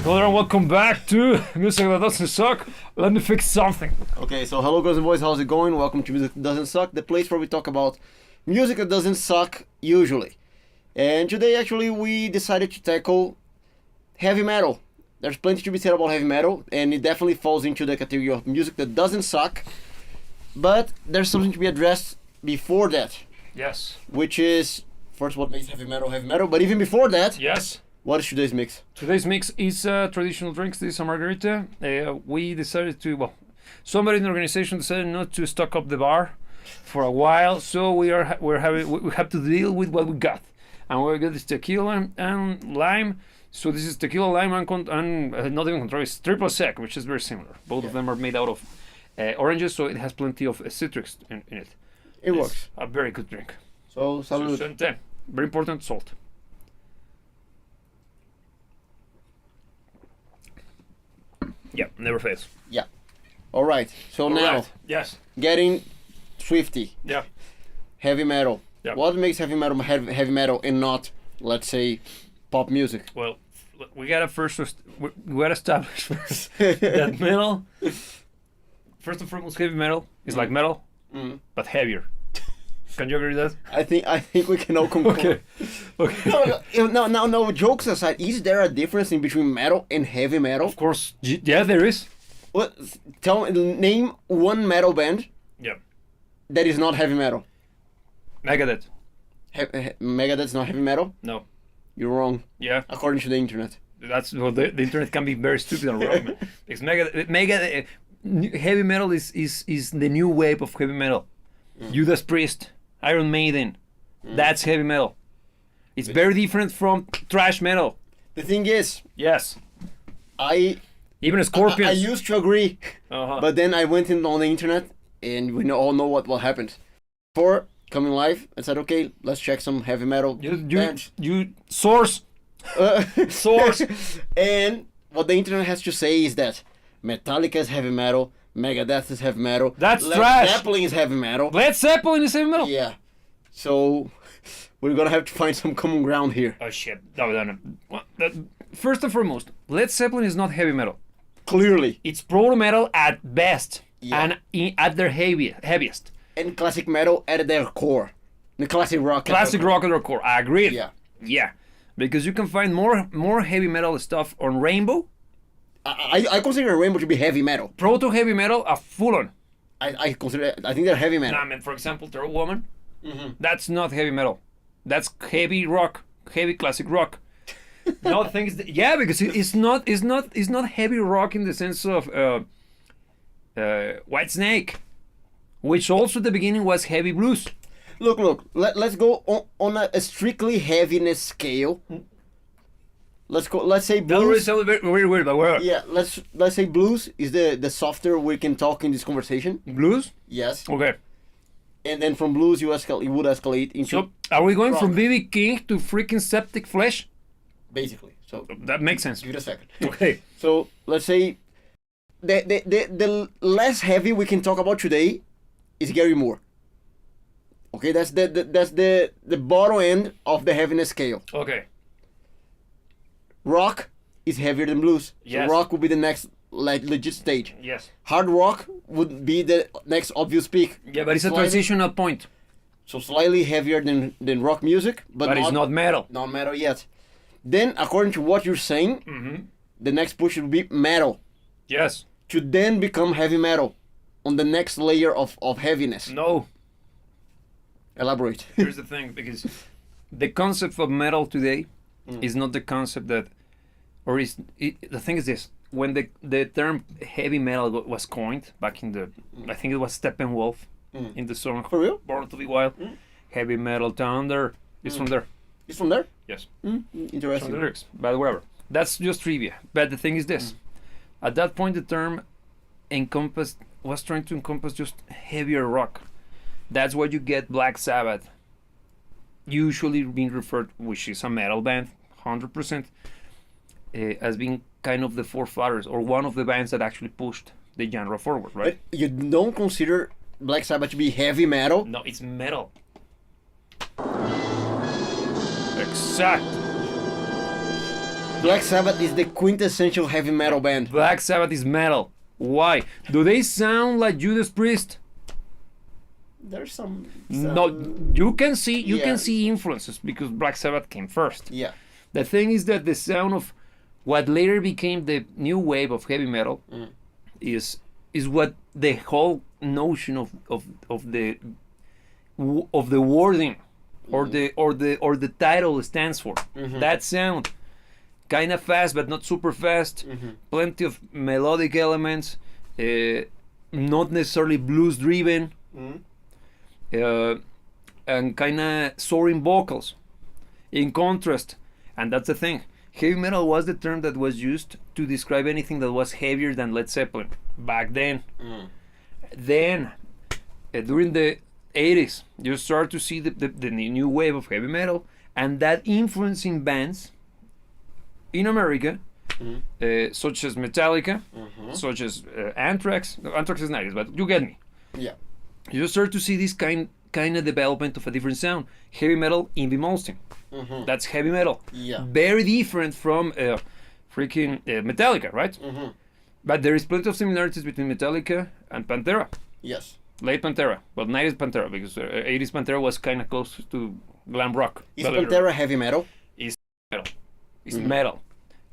Hello and welcome back to Music That Doesn't Suck. Let me fix something. Okay, so hello girls and boys, how's it going? Welcome to Music That Doesn't Suck, the place where we talk about music that doesn't suck usually. And today actually we decided to tackle heavy metal. There's plenty to be said about heavy metal, and it definitely falls into the category of music that doesn't suck. But there's something to be addressed before that, Yes. which is first what makes heavy metal, but even before that, Yes. what is today's mix? Today's mix is traditional drinks. This is a margarita. We decided to, somebody in the organization decided not to stock up the bar for a while, so we have to deal with what we got. And what we got is tequila and lime. So this is tequila, lime, and not even control. It's triple sec, which is very similar. Both of them are made out of oranges, so it has plenty of citrus in it. It works. A very good drink. So, salud. Sente. Very important, salt. Yeah, never fails. Yeah. Alright, so now, Alright. Yes. getting Swifty. Yeah. Heavy metal. Yeah. What makes heavy metal metal and not, let's say, pop music? Well, we gotta we gotta establish first that metal. First and foremost, heavy metal is like metal, but heavier. Can you agree with that? I think we can all concur. Okay. Okay. No. Jokes aside, is there a difference in between metal and heavy metal? Of course, yeah, there is. What? Name one metal band Yeah. that is not heavy metal. Megadeth. Megadeth's not heavy metal. No. You're wrong, Yeah. according to the internet. That's well. The internet can be very stupid and wrong. Man. Because Megadeth, heavy metal is the new wave of heavy metal. Judas Priest, Iron Maiden, that's heavy metal. It's very different from thrash metal. The thing is, Yes. I Scorpions. used to agree, Uh-huh. but then I went in on the internet, and we all know what happened. For coming live, I said, okay, let's check some heavy metal bands. you source. Uh, Source. And what the internet has to say is that Metallica is heavy metal, Megadeth is heavy metal, That's Led trash. Zeppelin is heavy metal. Led Zeppelin is heavy metal. Yeah, so we're gonna have to find some common ground here. Oh shit. No. First and foremost, Led Zeppelin is not heavy metal. Clearly, It's proto metal at best, Yeah. and at their heaviest. and classic metal at their core, the classic rock. Classic rock at their core. I agree. Yeah, Yeah, because you can find more heavy metal stuff on Rainbow. I consider Rainbow to be heavy metal. Proto heavy metal, a full on. I think they're heavy metal. Nah, man. For example, Third Woman. That's not heavy metal. That's heavy rock, heavy classic rock. No, the thing is, because it's not heavy rock in the sense of White Snake, which also at the beginning was heavy blues. Look. Let's go on a strictly heaviness scale. Let's go. Let's say That already blues. sounded very weird, but whatever. Yeah, let's say blues is the softer we can talk in this conversation. Blues. Yes, Okay. and then from blues you would escalate into So are we going from rock. B.B. King to freaking Septic Flesh? basically. So That makes sense. give it a second. Okay. So let's say the less heavy we can talk about today is Gary Moore. Okay, that's the bottom end of the heaviness scale. Okay. Rock is heavier than blues. Yes. So rock would be the next legit stage. Yes. Hard rock would be the next obvious peak. Yeah, but it's a Slightly- transitional point. So slightly heavier than rock music, But it's not metal. not metal yet. Then, according to what you're saying, the next push would be metal Yes. to then become heavy metal on the next layer of heaviness. No. Elaborate. Here's the thing, because the concept of metal today is not the concept that, the thing is this: when the term heavy metal was coined back in the, I think it was Steppenwolf in the song For real? Born to Be Wild. Heavy metal thunder is from there. It's from there? Yes. From the Interesting. lyrics, but whatever. That's just trivia. But the thing is this: at that point, the term was trying to encompass just heavier rock. That's why you get Black Sabbath, usually being referred, which is a metal band, 100%, as being kind of the forefathers or one of the bands that actually pushed the genre forward, right? But you don't consider Black Sabbath to be heavy metal? No, it's metal. Exact. Black Sabbath is the quintessential heavy metal band. Black Sabbath is metal. Why? Do they sound like Judas Priest? There's some No, you can Yeah. see influences because Black Sabbath came first. Yeah. The thing is that the sound of what later became the new wave of heavy metal is what the whole notion of the wording or the title stands for. That sound, kind of fast but not super fast, plenty of melodic elements, not necessarily blues driven, and kind of soaring vocals. In contrast, and that's the thing, heavy metal was the term that was used to describe anything that was heavier than Led Zeppelin back then. Then, during the 80s, you start to see the new wave of heavy metal, and that influencing bands in America, such as Metallica, such as Anthrax. No, Anthrax is 90s, but you get me. Yeah. You start to see this kind of development of a different sound. Heavy metal, Yngwie Malmsteen. That's heavy metal. Yeah. Very different from freaking Metallica, right? But there is plenty of similarities between Metallica and Pantera. Yes. Late Pantera, well, 90s Pantera, because 80s Pantera was kind of close to glam rock. Is But Pantera heavy metal? metal. It's metal.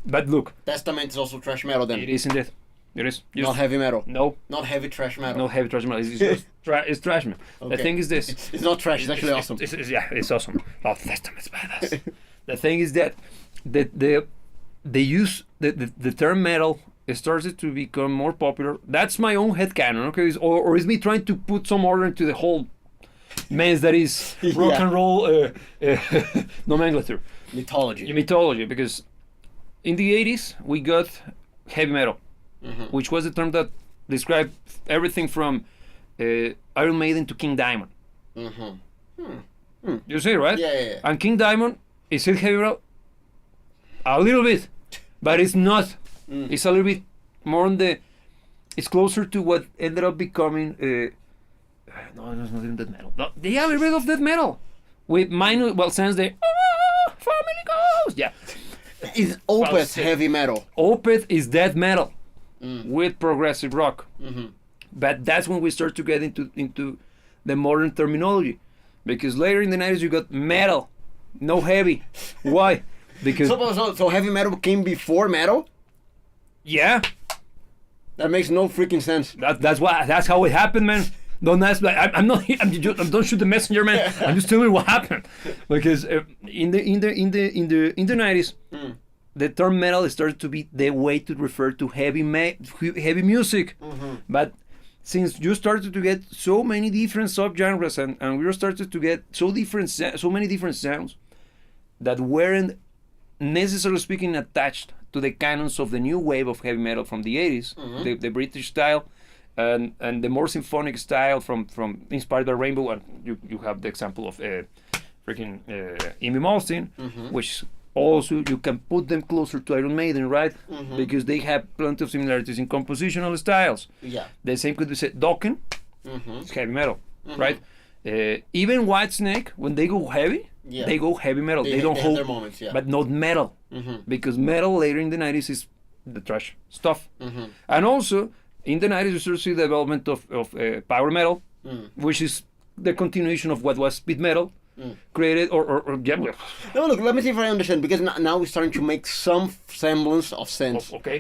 But look, Testament is also thrash metal then. it is indeed. It is. Just, Not heavy metal. no, Not heavy thrash metal. no heavy thrash metal. It's just it's thrash metal. The Okay. thing is this. It's not trash. It's actually awesome. Yeah, it's awesome. Oh, Testament's badass. The thing is that they use the term metal started to become more popular. That's my own headcanon, okay? Or is me trying to put some order into the whole mess that is rock Yeah. and roll nomenclature, Mythology. mythology. Because in the 80s we got heavy metal, which was the term that described everything from Iron Maiden to King Diamond. You see, right? Yeah, yeah, yeah. And King Diamond, is it heavy metal? A little bit, but it's not. It's a little bit more on the. It's closer to what ended up becoming. No, it's not even death metal. No, they have a bit of death metal with minor. Well, since the family goes. Yeah, Is Opeth Falsetto. heavy metal? Opeth is death metal with progressive rock. But that's when we start to get into the modern terminology, because later in the 90s you got metal, no heavy. Why? Because So heavy metal came before metal? yeah, That makes no freaking sense. that's how it happened, man. Don't ask. I'm not. Don't shoot the messenger, man. I'm just telling you what happened. Because in the 90s, the term metal started to be the way to refer to heavy music. But since you started to get so many different subgenres and we started to get so many different sounds that weren't necessarily speaking attached to the canons of the new wave of heavy metal from the 80s, the British style, and the more symphonic style from inspired by Rainbow. And you have the example of freaking Yngwie Malmsteen, which also you can put them closer to Iron Maiden, right? Because they have plenty of similarities in compositional styles. Yeah. The same could be said. Dokken, it's heavy metal, right? Even Whitesnake, when they go heavy, Yeah. they go heavy metal. They don't have hold, their moments, yeah. but not metal, because metal later in the 90s is the trash stuff. And also in the 90s you start to see the development of power metal, which is the continuation of what was speed metal, created or yeah, well, No, look, let me see if I understand, because now we're starting to make some semblance of sense. okay.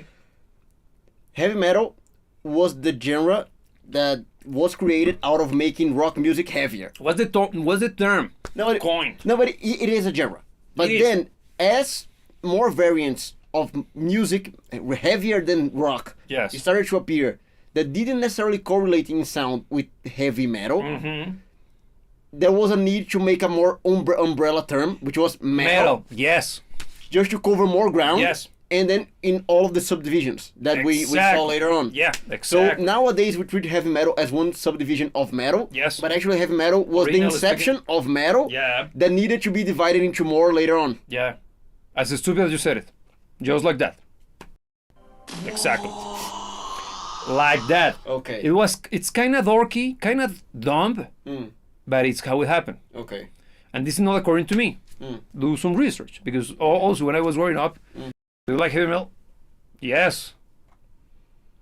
Heavy metal was the genre that was created out of making rock music heavier. What's the term? No, Coined. No, but it is a genre. But It is. then, as more variants of music heavier than rock Yes. started to appear that didn't necessarily correlate in sound with heavy metal, there was a need to make a more umbrella term, which was metal, Yes. just to cover more ground. Yes. And then in all of the subdivisions that we saw Exactly. later on. Yeah. So Exactly. nowadays we treat heavy metal as one subdivision of metal. Yes. But actually heavy metal was the Originally inception of metal Yeah. that needed to be divided into more later on. Yeah. As stupid as you said it. Just like that. Exactly. Like that. Okay. It's kind of dorky, kind of dumb, but it's how it happened. Okay. And this is not according to me. Do some research, because also when I was growing up, Do you like heavy metal? Yes.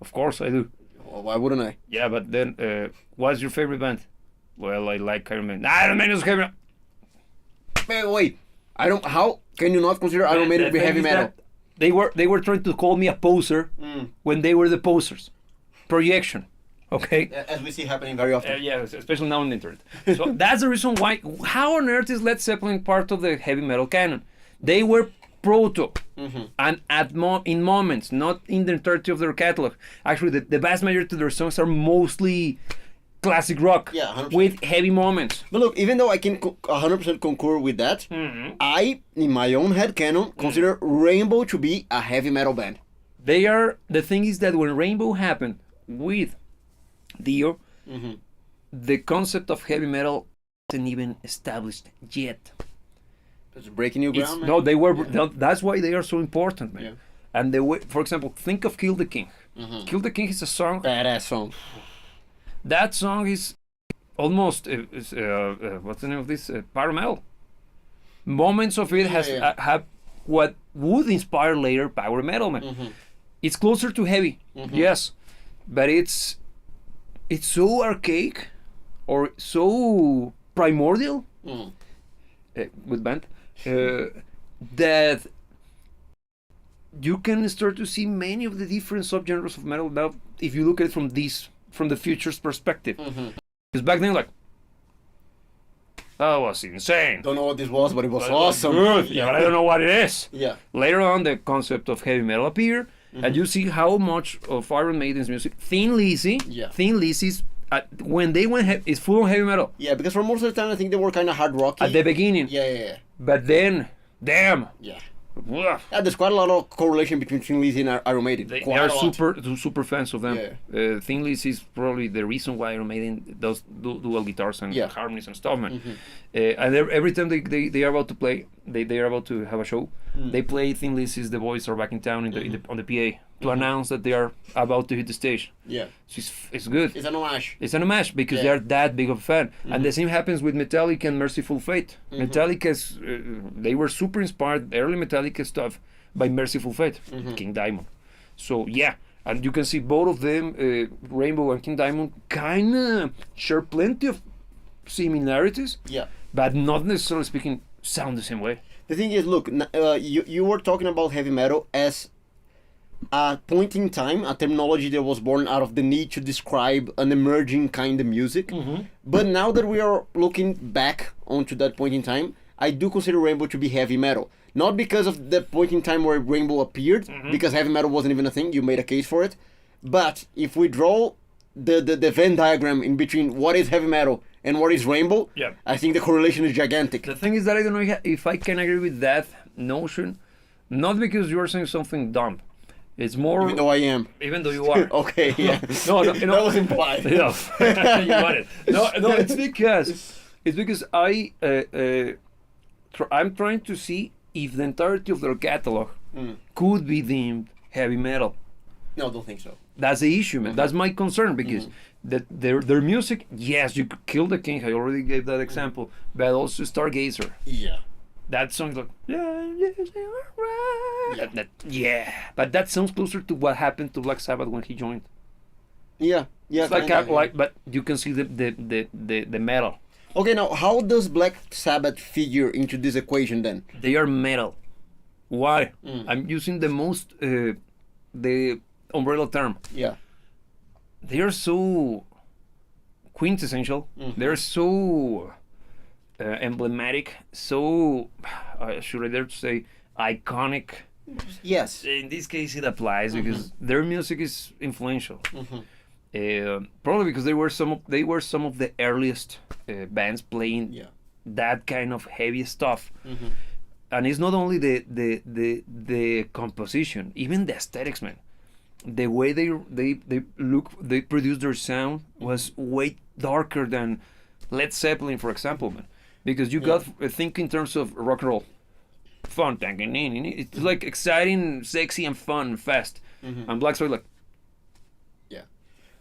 Of course I do. Well, why wouldn't I? Yeah, but then, what's your favorite band? Well, I like Iron Maiden. Iron Maiden is heavy metal. Wait. I don't. How can you not consider Iron Maiden to be The thing heavy is metal? that they were trying to call me a poser when they were the posers. Projection. Okay? As we see happening very often. Yeah, especially now on the internet. So that's the reason why. How on earth is Led Zeppelin part of the heavy metal canon? They were proto, and in moments, not in the entirety of their catalog. Actually, the vast majority of their songs are mostly classic rock, Yeah, 100%. with heavy moments. But look, even though I can 100% concur with that, I, in my own head canon, consider Rainbow to be a heavy metal band. They are. The thing is that when Rainbow happened with Dio, the concept of heavy metal wasn't even established yet. It's breaking new It's, ground, man. no, they were. That's why they are so important, man. Yeah. And the way, for example, think of "Kill the King." "Kill the King" is a song. Badass song. That song is almost what's the name of this? Power metal. Moments of it have what would inspire later power metal, man. It's closer to heavy, yes, but it's so archaic or so primordial with band that you can start to see many of the different subgenres of metal now if you look at it from the future's perspective. Because back then, like, that was insane. Don't know what this was, but it was It was awesome. good. Yeah, but I don't know what it is. Yeah. Later on, the concept of heavy metal appeared, and you see how much of Iron Maiden's music, Thin Lizzy, Yeah. Thin Lizzy's, when they went, it's full on heavy metal Yeah, because for most of the time I think they were kind of hard rocky. at the beginning. Yeah. But then, damn, Yeah. woof, There's quite a lot of correlation between Thin Lizzy and Iron Maiden. they Quite are a lot. super fans of them. Thin Lizzy is probably the reason why Iron Maiden does dual guitars and harmonies and stuff, man. And every time they are about to play, they are about to have a show, they play Thin Lizzy's "The Boys Are Back in Town" on the PA to announce that they are about to hit the stage. Yeah. So it's good. It's an homage. It's an homage because they are that big of a fan. And the same happens with Metallica and Merciful Fate. Metallica's, they were super inspired, early Metallica stuff, by Merciful Fate, King Diamond. So yeah, and you can see both of them, Rainbow and King Diamond, kind of share plenty of similarities, Yeah. but not necessarily speaking sound the same way. The thing is, look, you were talking about heavy metal as a point in time, a terminology that was born out of the need to describe an emerging kind of music. But now that we are looking back onto that point in time, I do consider Rainbow to be heavy metal. Not because of the point in time where Rainbow appeared, because heavy metal wasn't even a thing, you made a case for it. But if we draw the Venn diagram in between what is heavy metal and what is Rainbow, Yeah. I think the correlation is gigantic. The thing is that I don't know if I can agree with that notion, not because you're saying something dumb. It's more, Even though I am. even though you are. Okay, yeah. No, that was implied. Yeah, you got it. No, it's because I'm trying to see if the entirety of their catalog could be deemed heavy metal. No, don't think so. That's the issue, man. That's my concern because their music, yes, you could Kill the King. I already gave that example, but also Stargazer. Yeah. That song's like, but that sounds closer to what happened to Black Sabbath when he joined. Yeah. It's like, but you can see the metal. Okay, now how does Black Sabbath figure into this equation then? They are metal. Why? I'm using the umbrella term. Yeah. They are so quintessential. They're so emblematic. So should I dare to say iconic? Yes. In this case, it applies because their music is influential. Probably because they were some of the earliest bands playing that kind of heavy stuff. And it's not only the composition, even the aesthetics, man. The way they produce their sound was way darker than Led Zeppelin, for example, man. Because you got think in terms of rock and roll, fun, it's like exciting, sexy, and fun, and fast. And Black Sabbath like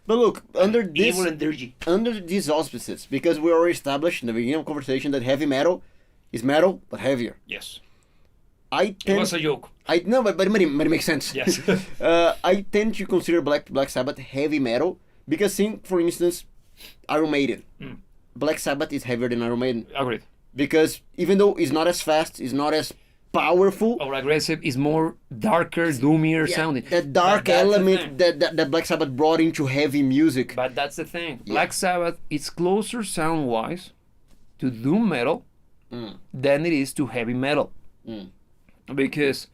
But look, under evil and dirty. under these auspices, because we already established in the beginning of the conversation that heavy metal is metal but heavier. Yes. I It tend was a joke. I no, but it makes sense. Yes. I tend to consider Black Sabbath heavy metal because, for instance, Iron Maiden. Black Sabbath is heavier than Iron Maiden Agreed. because even though it's not as fast, it's not as powerful. Or aggressive is more darker, doomier sounding. That dark But that's the element thing. that Black Sabbath brought into heavy music. But that's the thing. Black Sabbath is closer sound-wise to doom metal than it is to heavy metal. Because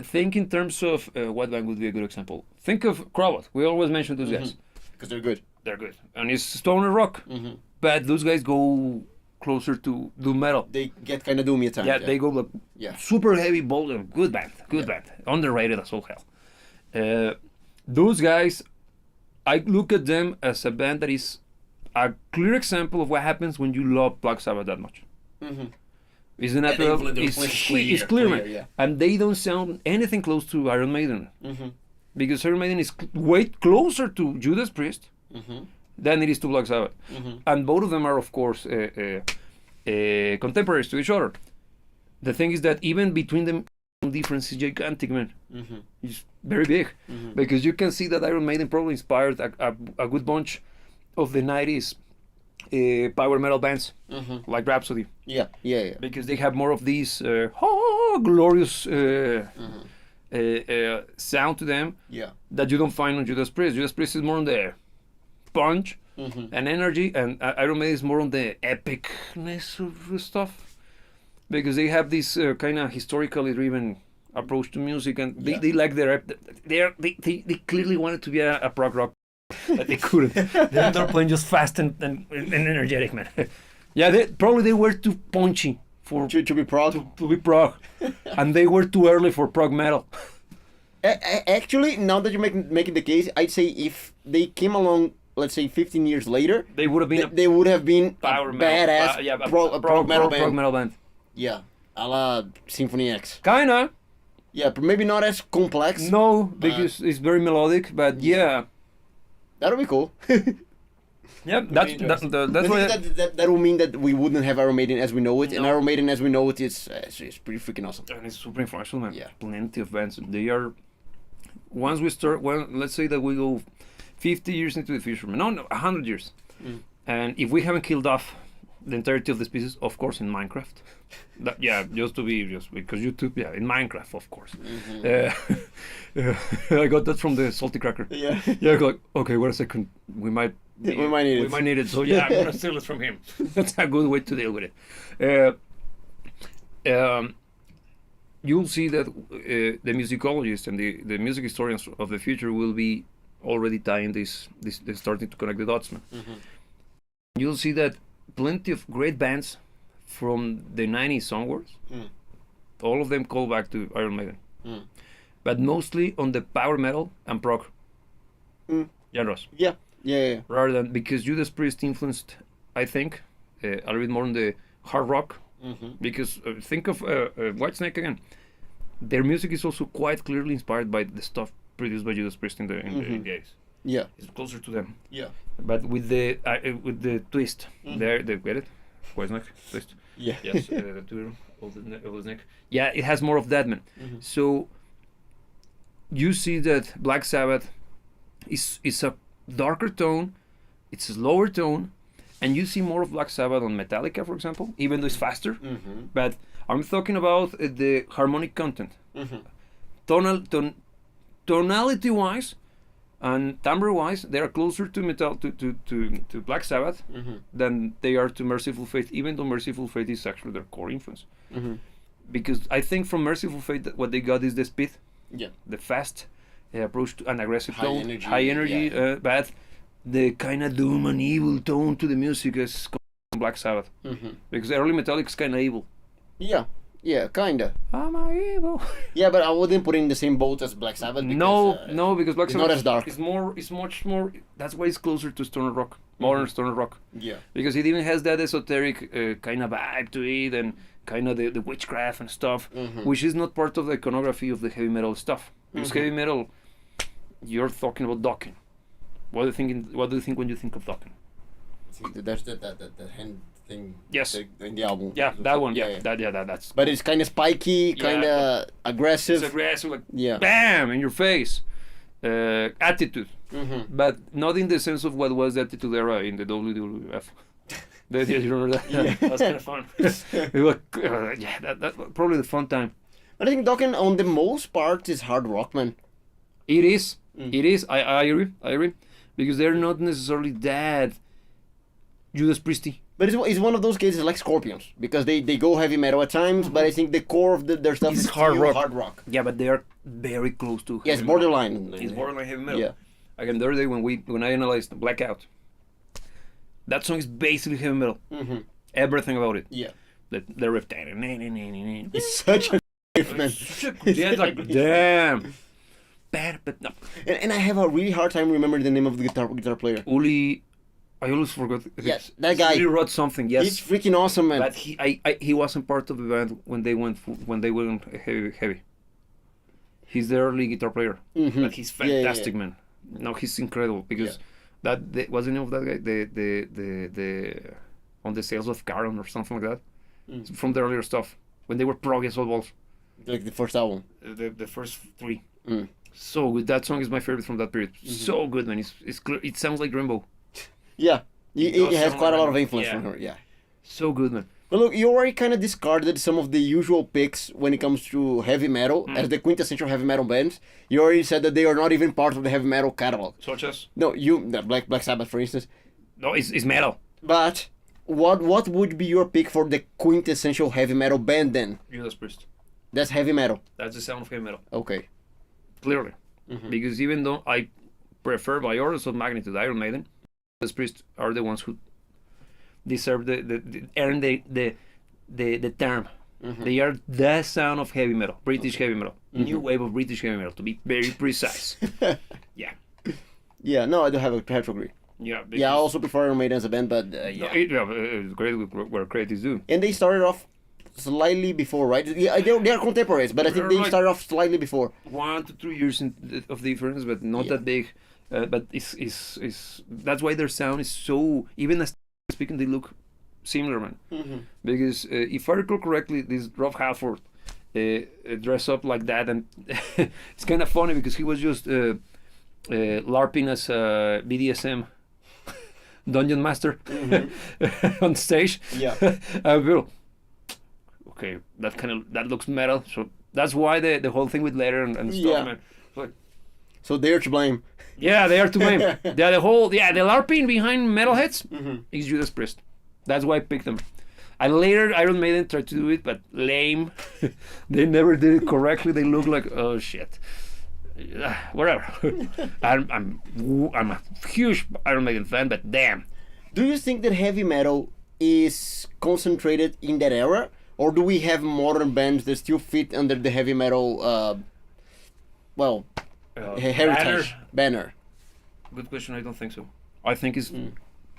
think in terms of what band would be a good example. Think of Crowd. We always mention those guys. Because they're good. They're good, and it's stoner rock. But those guys go closer to doom metal. They get kind of doomy at times. Yeah, they go like super heavy, bold, and good band, underrated as all hell. Those guys, I look at them as a band that is a clear example of what happens when you love Black Sabbath that much. It's a natural, the it's influence is clear, clear, man. yeah. And they don't sound anything close to Iron Maiden. Because Iron Maiden is way closer to Judas Priest than it is to Black Sabbath. And both of them are, of course, contemporaries to each other. The thing is that even between them, the difference is gigantic, man. It's very big. Because you can see that Iron Maiden probably inspired a good bunch of the 90s power metal bands, like Rhapsody. Yeah. Because they have more of these glorious sound to them Yeah. that you don't find on Judas Priest. Judas Priest is more on the punch and energy, and Iron Maiden is more on the epicness of stuff, because they have this kind of historically driven approach to music, and they like they clearly wanted to be a prog rock, but they couldn't. They're playing just fast and energetic, man. Yeah, they were too punchy for To be proud. to be prog, and they were too early for prog metal. Actually, now that you're making the case, I'd say if they came along, let's say 15 years later, They would have been they would have been power a metal, badass prog metal band. prog metal band. Yeah, a la Symphony X. Kinda. Yeah, but maybe not as complex. No, because it's very melodic, but yeah. That'll be cool. Yeah, that's But why. that will mean that we wouldn't have Iron Maiden as we know it, and No. Iron Maiden as we know it is it's pretty freaking awesome. And it's super influential, man. Yeah. Plenty of bands. They are. Once we start, let's say that we go 50 years into the future, no, 100 years, and if we haven't killed off the entirety of the species, of course, in Minecraft. Just because YouTube, in Minecraft, of course. I got that from the Salty Cracker. Yeah. Yeah, I go like, okay, wait a second, we might need it. We might need it. So yeah, I'm gonna steal it from him. That's a good way to deal with it. You'll see that the musicologists and the music historians of the future will be already tying this they're starting to connect the dots, man. You'll see that plenty of great bands from the 90s onwards, all of them call back to Iron Maiden, but mostly on the power metal and prog genres, Yeah. rather than, because Judas Priest influenced, I think, a little bit more on the hard rock. Because think of Whitesnake again. Their music is also quite clearly inspired by the stuff produced by Judas Priest in the 80s. Yeah. It's closer to them, Yeah. but with the twist. There, they get it. Whitesnake twist. Yeah. Yes, the tour of his neck. Yeah, it has more of that, man. So you see that Black Sabbath is a darker tone, it's a slower tone, and you see more of Black Sabbath on Metallica, for example, even though it's faster. But I'm talking about the harmonic content, tonality-wise and timbre-wise. They are closer to to Black Sabbath than they are to Merciful Fate, even though Merciful Fate is actually their core influence. Because I think from Merciful Fate, that what they got is the speed, Yeah. the fast approach to an aggressive High tone, energy, high energy, yeah. but the kind of doom and evil tone to the music is from Black Sabbath. Because early Metallica is kind of evil. Yeah, kinda. Am I evil? Yeah, but I wouldn't put it in the same boat as Black Sabbath. Because, No, because Black it's Sabbath not as dark. It's much more. That's why it's closer to stoner rock, modern stoner rock. Yeah. Because it even has that esoteric kind of vibe to it, and kind of the witchcraft and stuff, which is not part of the iconography of the heavy metal stuff. Because heavy metal, you're talking about Dokken. What do you think when you think of Dokken? See, there's that hand thing. Yes. In the album. Yeah, that one. Yeah, yeah. That's. But it's kind of spiky, kind of aggressive. It's aggressive, like Yeah. bam in your face. Attitude, but not in the sense of what was the Attitude Era in the WWF. You remember that? Yeah. That was kind of fun. It was, yeah, that was probably the fun time. But I think Dokken, on the most part, is hard rock, man. It is. It is. I agree. I agree. Because they're not necessarily that Judas Priesty. But it's one of those cases like Scorpions, because they go heavy metal at times, but I think the core of their stuff It's is hard still rock. hard rock. Yeah, but they are very close to. Yes, heavy borderline. metal. It's borderline heavy metal. Yeah. Again, the other day when I analyzed Blackout, that song is basically heavy metal. Everything about it. Yeah. The riff. It's such a riff, man. Yeah, it's like damn. Bad, but no. And I have a really hard time remembering the name of the guitar player. Uli, I always forgot. Yes, that guy. He wrote something. Yes, He's freaking awesome, man. but he wasn't part of the band when they went heavy. He's the early guitar player, but he's Yeah, yeah, fantastic, yeah. man. No, he's incredible because what's the name of that guy? The on the Sales of Caron or something like that. It's from the earlier stuff when they were prog as well. Like the first album. The first three. Mm. So good. That song is my favorite from that period. So good, man. It's clear. It sounds like Rainbow. Yeah. It does has sound quite a like lot of influence yeah. from her, yeah. So good, man. But look, you already kind of discarded some of the usual picks when it comes to heavy metal as the quintessential heavy metal bands. You already said that they are not even part of the heavy metal catalog. Such as No, the Black Sabbath, for instance. no, it's metal. But what would be your pick for the quintessential heavy metal band then? Judas Priest. That's heavy metal. That's the sound of heavy metal. Okay. Clearly, because even though I prefer by orders of magnitude Iron Maiden, Judas Priest are the ones who deserve the earn the term. They are the sound of heavy metal, British heavy metal, new wave of British heavy metal, to be very precise. Yeah. Yeah, no, I don't have to agree. Yeah. Yeah, I also prefer Iron Maiden as a band, but No, yeah. it's great where credit is due. And they started off slightly before, right? Yeah, they are contemporaries, but I think they Right. started off slightly before. 1 to 2 years of difference, but not that big. But it's that's why their sound is so. Even as speaking, they look similar, man. Because if I recall correctly, this Rob Halford dressed up like that, and it's kind of funny because he was just LARPing as a BDSM dungeon master on stage. Yeah. I feel, okay, that looks metal, so that's why the whole thing with leather and stuff, Yeah. man. But So they're to blame. yeah, they are to blame. The LARPing behind metalheads is Judas Priest. That's why I picked them. And later Iron Maiden tried to do it, but lame. They never did it correctly. They look like, oh shit. Whatever. I'm a huge Iron Maiden fan, but damn. Do you think that heavy metal is concentrated in that era? Or do we have modern bands that still fit under the heavy metal, heritage banner? Good question. I don't think so. I think it's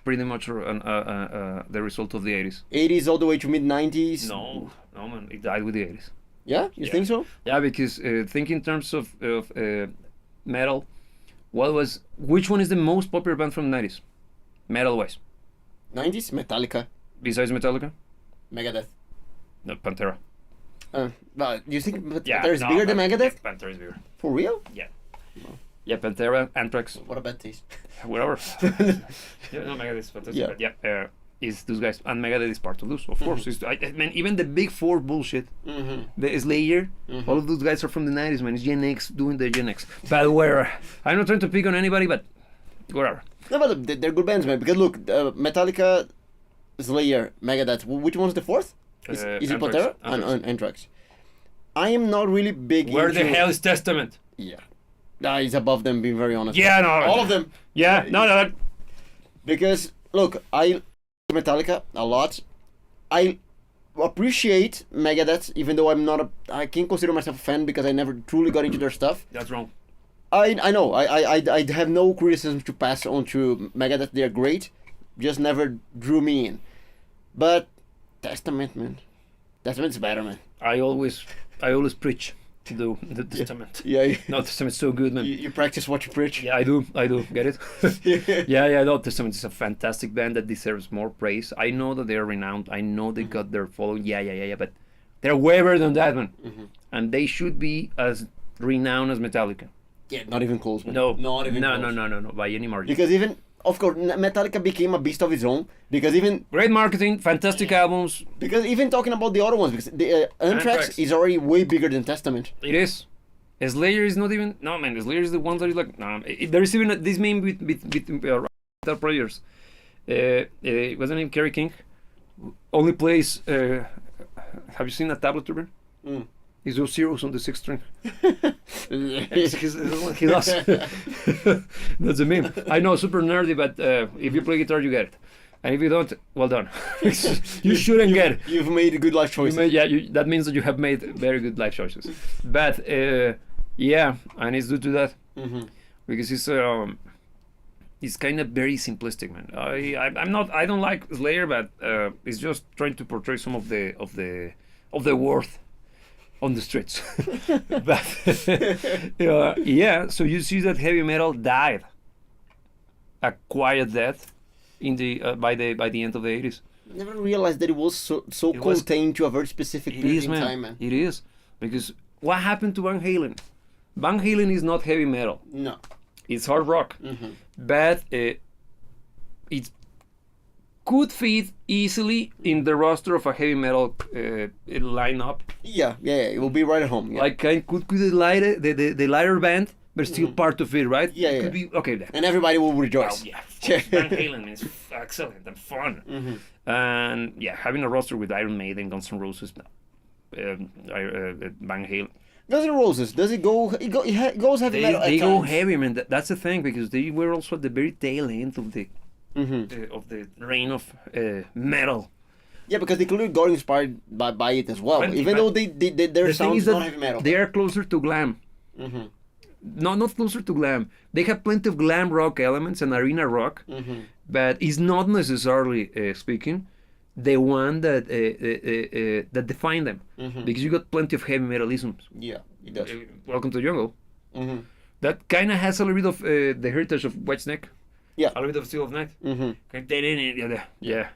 pretty much the result of the 80s. 80s all the way to mid 90s? No, man. It died with the 80s. Yeah? You think so? Yeah, because think in terms of metal, which one is the most popular band from the 90s? Metal-wise. 90s? Metallica. Besides Metallica? Megadeth. No, Pantera. But you think Yeah, Pantera is no, bigger than Megadeth? Pantera is bigger. For real? Yeah. Yeah, Pantera, Anthrax, What a bad taste. whatever. Yeah, no, Megadeth is fantastic. Yeah. But yeah, is those guys, and Megadeth is part of those, of course. I mean, even the Big Four bullshit, the Slayer, all of those guys are from the 90s, man. It's Gen X doing the Gen X. But where, I'm not trying to pick on anybody, but whatever. No, but they're good bands, man. Because look, Metallica, Slayer, Megadeth. Which one's the fourth? Is it Anthrax. Pantera? Anthrax. Anthrax. I am not really big Where into... the hell is Testament? Yeah. He's above them, being very honest. Yeah, no. All of them. Yeah, no. Because, look, I like Metallica a lot. I appreciate Megadeth, even though I can't consider myself a fan because I never truly got into their stuff. That's wrong. I know. I have no criticism to pass on to Megadeth. They're great. Just never drew me in. But Testament, man. Testament's better, man. I always preach. to do the Testament. Yeah, No, Testament's so good, man. you practice what you preach. Yeah, I do. Get it? Yeah. No, Testament is a fantastic band that deserves more praise. I know that they are renowned. I know they got their following. Yeah. But they're way better than that, man. And they should be as renowned as Metallica. Yeah, not even close, man. No, Not even close. No, by any margin. Because even, of course, Metallica became a beast of its own. Because even Fantastic albums. talking about the other ones, because the Anthrax is already way bigger than Testament. It is. Slayer is not even. No, man. Slayer is the one that is like. No, there is even this meme with metal players. What's the name? Kerry King. Only plays. Have you seen a tablet, Ruben? He's those zeros on the sixth string. He does. That's a meme. I know, super nerdy, but if you play guitar, you get it. And if you don't, well done. You shouldn't get it. You've made good life choices. That means that you have made very good life choices. But yeah, and it's due to that because it's kind of very simplistic, man. I don't like Slayer, but it's just trying to portray some of the worth on the streets. But yeah, so you see that heavy metal died a quiet death in the by the end of the 80s. Never realized that it was so contained to a very specific period in time, man. It is, because what happened to Van Halen? Van Halen is not heavy metal. No. It's hard rock. But it could fit easily in the roster of a heavy metal lineup. Yeah, it will be right at home. Yeah. Like could the lighter band, but still part of it, right? Yeah, Could be, okay. And everybody will rejoice. Well, yeah, Van Halen is excellent and fun. And yeah, having a roster with Iron Maiden, Guns N' Roses, Van Halen. Guns N' Roses, does it go? It goes heavy metal. They go heavy, man. That's the thing, because they were also at the very tail end of the reign of metal. Yeah, because they clearly got inspired by it as well. Even though their sound is not heavy metal. They are closer to glam. Not closer to glam. They have plenty of glam rock elements and arena rock, but it's not necessarily speaking the one that that define them, because you got plenty of heavy metalisms. Yeah, it does. Welcome to the Jungle. That kind of has a little bit of the heritage of Whitesnake. Yeah, a little bit of Steel of Night. Yeah.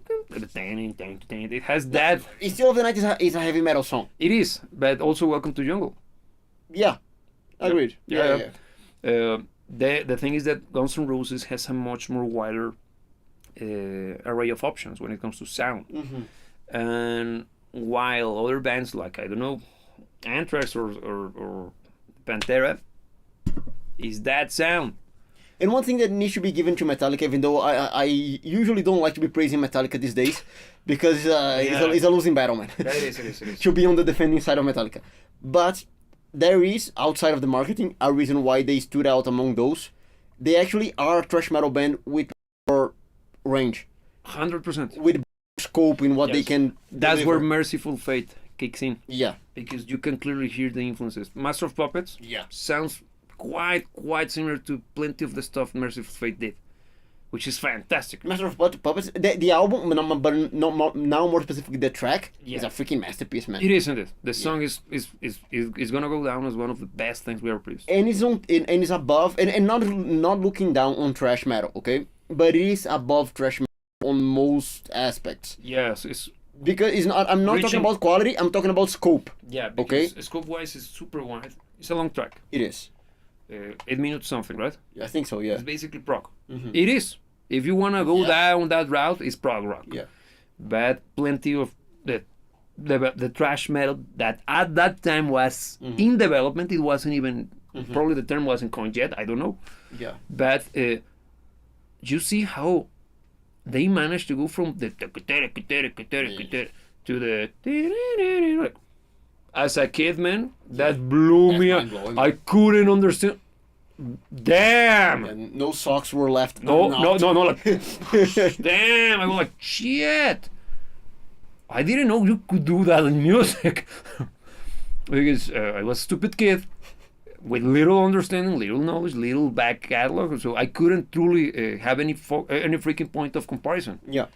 It has that. Steel of the Night is a heavy metal song. It is, but also Welcome to Jungle. Yeah, agreed. Yeah. The thing is that Guns N' Roses has a much more wider array of options when it comes to sound. And while other bands like, I don't know, Anthrax or Pantera is that sound. And one thing that needs to be given to Metallica, even though I usually don't like to be praising Metallica these days, because it's a losing battle, man. It is. To be on the defending side of Metallica. But there is, outside of the marketing, a reason why they stood out among those. They actually are a thrash metal band with more range. 100%. With scope in what they can That's deliver. where Merciful Fate kicks in. Yeah. Because you can clearly hear the influences. Master of Puppets sounds quite similar to plenty of the stuff Merciful Fate did, which is fantastic. Master of Puppets, the album, but now more specifically the track, is a freaking masterpiece, man. It isn't it? The song is gonna go down as one of the best things we ever produced. And it's above, and not looking down on thrash metal, okay? But it is above thrash metal on most aspects. Yes, it's because it's not. I'm not talking about quality. I'm talking about scope. Yeah. Because scope-wise, it's super wide. It's a long track. It is. 8 minutes something, right? I think so. Yeah. It's basically prog. It is. If you wanna go down that route, it's prog rock. Yeah. But plenty of the thrash metal that at that time was in development. It wasn't even probably the term wasn't coined yet. I don't know. Yeah. But you see how they managed to go from the to the as a kid, man, that blew me up. I couldn't understand. Damn. And no socks were left. No. Like, damn. I was like, shit. I didn't know you could do that in music. Because I was a stupid kid with little understanding, little knowledge, little back catalog, so I couldn't truly have any freaking point of comparison. Yeah.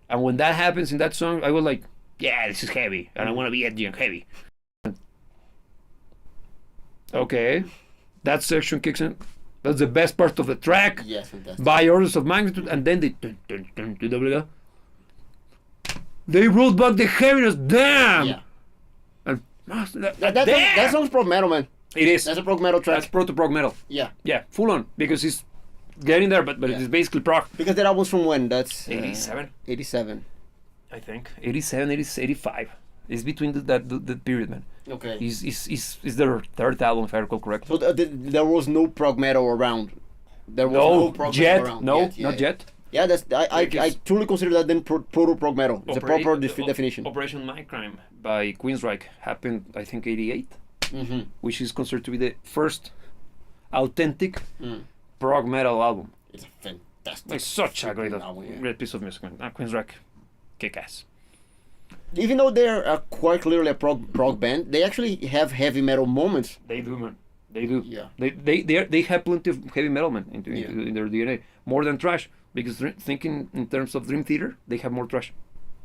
And when that happens in that song, I was like, yeah, this is heavy, and I want to be edgy and heavy. Okay, that section kicks in. That's the best part of the track Yes, fantastic. by orders of magnitude, and then they they rolled back the heaviness. Damn. Yeah. And That sounds prog metal, man. it is. That's a prog metal track. That's proto prog metal. Yeah. Yeah, full on, because it's getting there, but Yeah. it's basically prog. Because that album's from when? That's 87, 87. I think. 87, 85. It's between the period, man. Okay. Is their third album, if I recall correctly. So there was no prog metal around. There was no prog yet. metal around. No, yet, not yet. Yeah, that's I Because- truly consider that then proto prog metal. It's a proper definition. Operation Mindcrime by Queensryche happened, I think, 88, Mm-hmm. which is considered to be the first authentic Mm. prog metal album. It's a fantastic. It's such a great, album, yeah. great piece of music, man. Queensryche, kick ass. Even though they're quite clearly a prog band, they actually have heavy metal moments. They do, man. They do. Yeah. They have plenty of heavy metal, man, into Yeah. in their DNA, more than thrash. Because thinking in terms of Dream Theater, they have more thrash.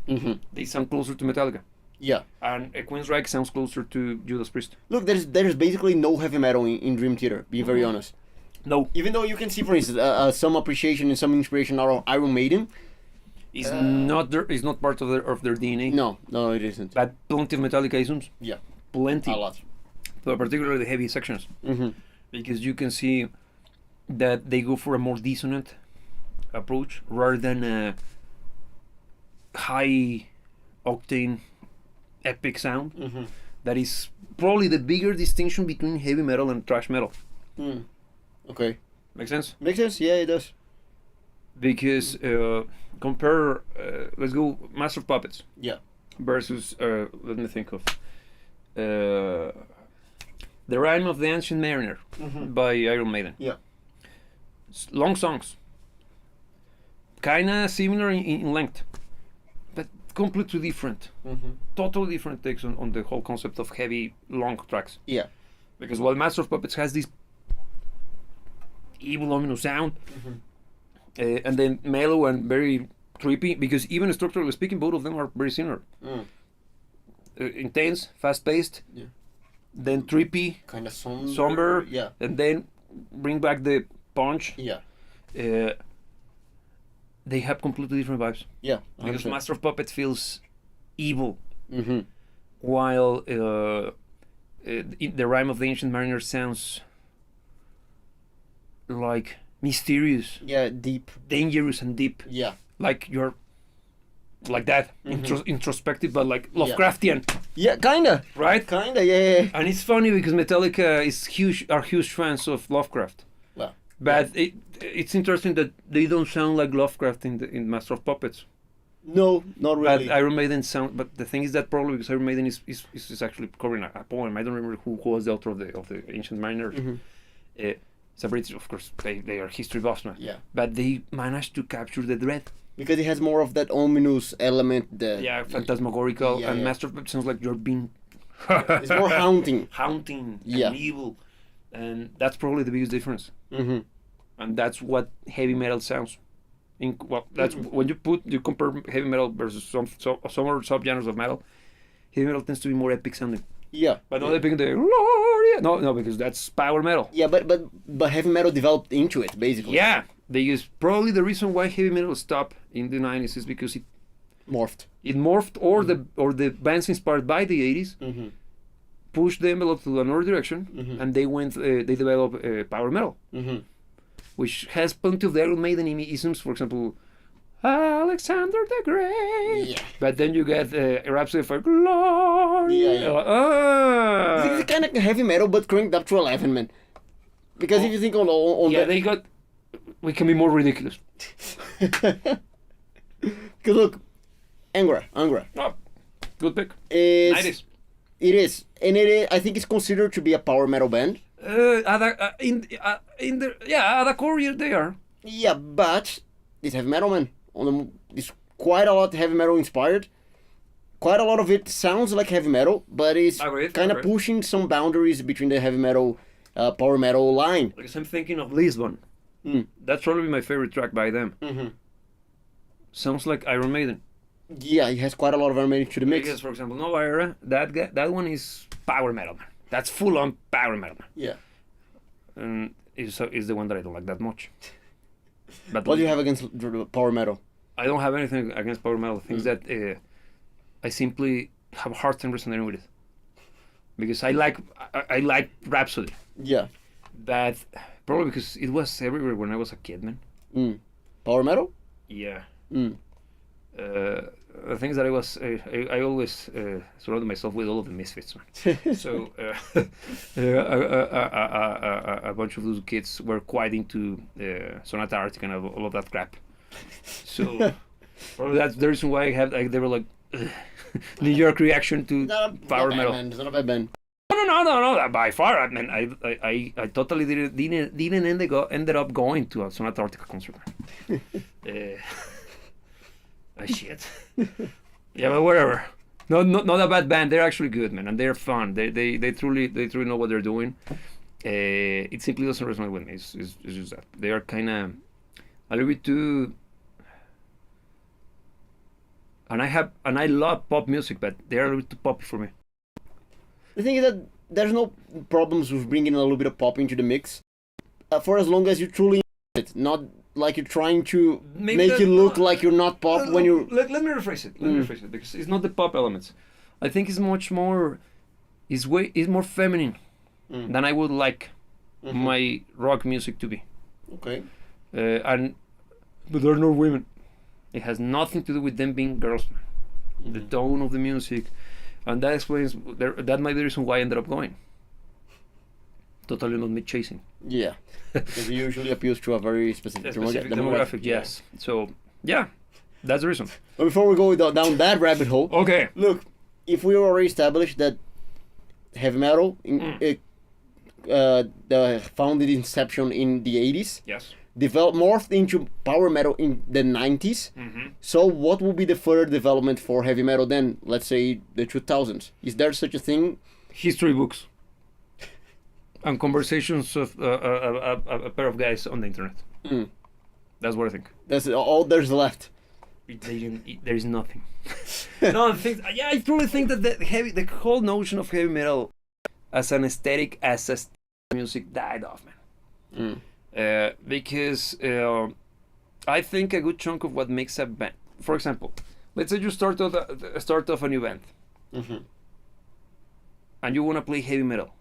Mm-hmm. They sound closer to Metallica, Yeah. and Queensryche sounds closer to Judas Priest. Look, there's basically no heavy metal in Dream Theater. Being very honest. No, Even though you can see, for instance, some appreciation and some inspiration out of Iron Maiden. it's not their. It's not part of their DNA. No, it isn't. But plenty of Metallica isms. Yeah, Plenty. a lot. But particularly the heavy sections, Mm-hmm. because you can see that they go for a more dissonant approach rather than a high octane epic sound. Mm-hmm. That is probably the bigger distinction between heavy metal and thrash metal. Mm. Okay. Make sense? Makes sense. Yeah, it does. Because compare, let's go Master of Puppets Yeah. versus, let me think of, The Rime of the Ancient Mariner Mm-hmm. by Iron Maiden. Yeah. Long songs. Kinda similar in length, but completely different. Mm-hmm. Totally different takes on the whole concept of heavy, long tracks. Yeah. Because while Master of Puppets has this evil, ominous sound, and then mellow and very trippy, because even structurally speaking, both of them are very similar. Mm. Intense, fast-paced, Yeah. then trippy, Kind of somber. somber, Yeah. and then bring back the punch. Yeah. They have completely different vibes. Yeah. Because Master of Puppets feels evil, Mm-hmm. while the Rime of the Ancient Mariner sounds like mysterious, Yeah. Deep. dangerous, and deep. Yeah. Like you're like that, introspective, but like Yeah. Lovecraftian, Yeah. Kinda. right? Kinda. Yeah. And it's funny because Metallica is huge fans of Lovecraft. Well. But it's interesting that they don't sound like Lovecraft in Master of Puppets. No, not really. But Iron Maiden sound. But the thing is that probably because Iron Maiden is actually covering a poem. I don't remember who was the author of the Ancient Mariner. Mhm. It's a British, of course. They are history buffs now. Yeah. But they managed to capture the dread. Because it has more of that ominous element. That Yeah, phantasmagorical, Yeah, and yeah. Master of Puppets sounds like you're being It's more haunting. haunting Yeah. and evil, and that's probably the biggest difference. Mm-hmm. And that's what heavy metal sounds. That's when you compare heavy metal versus some other subgenres of metal. Heavy metal tends to be more epic sounding, Yeah. but not epic in the Gloria. No, because that's power metal. Yeah, but heavy metal developed into it basically. Yeah, because probably the reason why heavy metal stopped in the 90s is because Morphed. it morphed, or the bands inspired by the 80s Mm-hmm. pushed the envelope to another direction, Mhm. and they developed power metal, Mm-hmm. which has plenty of the Iron Maiden isms. For example, Alexander the Great. Yeah. But then you get Rhapsody for Glory. Yeah. It's kind of heavy metal, but cranked up to 11, man. Because if you think on Yeah, that, they got. We can be more ridiculous. because look, Angra, Oh, good pick. is 90s. it is, and I think it's considered to be a power metal band. At the core, yeah, they are. Yeah, but it's heavy metal, man. It's quite a lot heavy metal inspired. Quite a lot of it sounds like heavy metal, but it's Agreed, kind of agreed. pushing some boundaries between the heavy metal, power metal line. Because I'm thinking of Lisbon. Mm. That's probably my favorite track by them. Mm-hmm. Sounds like Iron Maiden. Yeah, it has quite a lot of Iron Maiden to the mix. Because, for example, Nova Era, that one is power metal, man. That's full on power metal. Yeah. And is the one that I don't like that much. But What do you have against power metal? I don't have anything against power metal. Things that I simply have a hard time resonating with it. Because I like Rhapsody. Yeah. But probably because it was everywhere when I was a kid, man. Power metal? Yeah. Mm. The things that I always surrounded myself with all of the misfits, man. So a bunch of those kids were quite into Sonata Arctic and all of that crap. So probably that's the reason why they were like New York reaction to power metal. It's not a bad band. No. By far, I mean, I totally didn't ended up going to a Sonata Arctica concert. Shit. Yeah, but whatever. Not a bad band. They're actually good, man, and they're fun. They truly know what they're doing. It simply doesn't resonate with me. It's just that they are kind of a little bit too. And I love pop music, but they're a little bit too poppy for me. The thing is that there's no problems with bringing a little bit of pop into the mix, for as long as you truly enjoy it, not like you're trying to make it look like you're not pop when you. Let me rephrase it. Let me rephrase it because it's not the pop elements. I think it's much more. It's more feminine than I would like my rock music to be. Okay. But they're not women. It has nothing to do with them being girls. The tone of the music, and that explains that might be the reason why I ended up going. Totally not me chasing. Yeah, because it usually appeals to a very specific demographic. Yes. So yeah, that's the reason. But before we go down that rabbit hole, okay. Look, if we already established that heavy metal, the founded inception in the 80s, yes, developed morphed into power metal in the 90s. So what will be the further development for heavy metal then? Let's say the 2000s. Is there such a thing? History books. And conversations of a pair of guys on the internet. That's what I think. That's all there's left. There is nothing. No, I truly think that the whole notion of heavy metal as an aesthetic, as music died off, man. Because I think a good chunk of what makes a band, for example, let's say you start off a new band, and you want to play heavy metal.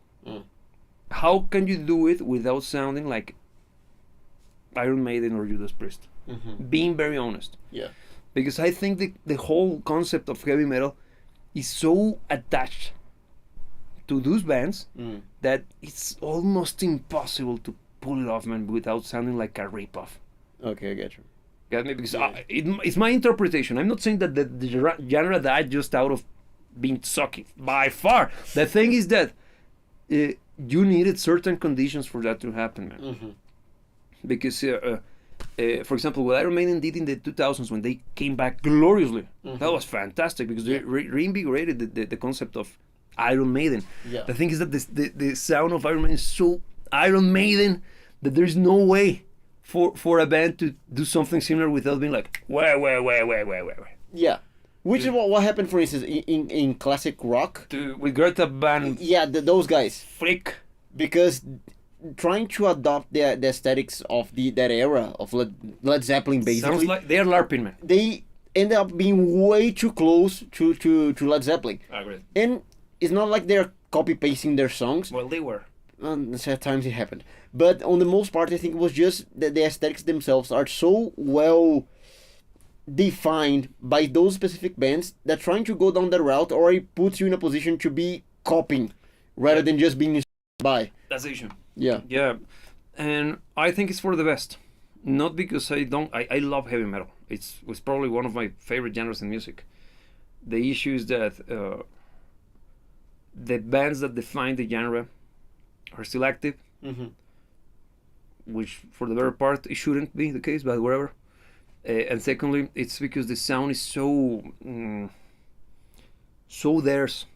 How can you do it without sounding like Iron Maiden or Judas Priest? Being very honest. Yeah. Because I think the whole concept of heavy metal is so attached to those bands that it's almost impossible to pull it off, man, without sounding like a ripoff. Okay, I get you. Get me? Because it's my interpretation. I'm not saying that the genre died just out of being sucky. By far. The thing is that you needed certain conditions for that to happen, man. Because, for example, what Iron Maiden did in the 2000s when they came back gloriously, that was fantastic because they reinvigorated the concept of Iron Maiden. Yeah. The thing is that the sound of Iron Maiden is so Iron Maiden that there's no way for a band to do something similar without being like, wait. Yeah. Which is what happened, for instance, in classic rock. With Greta Van. Yeah, those guys. Flick. Because trying to adopt the aesthetics of that era of Led Zeppelin, basically. Sounds like they're LARPing, man. They end up being way too close to Led Zeppelin. I agree. And it's not like they're copy-pasting their songs. Well, they were. At times it happened. But on the most part, I think it was just that the aesthetics themselves are so well defined by those specific bands that trying to go down that route already puts you in a position to be copying rather than just being inspired by. That's the issue. Yeah. Yeah. And I think it's for the best. Not because I love heavy metal. It's probably one of my favorite genres in music. The issue is that the bands that define the genre are still active, which for the better part it shouldn't be the case, but whatever. And secondly, it's because the sound is so theirs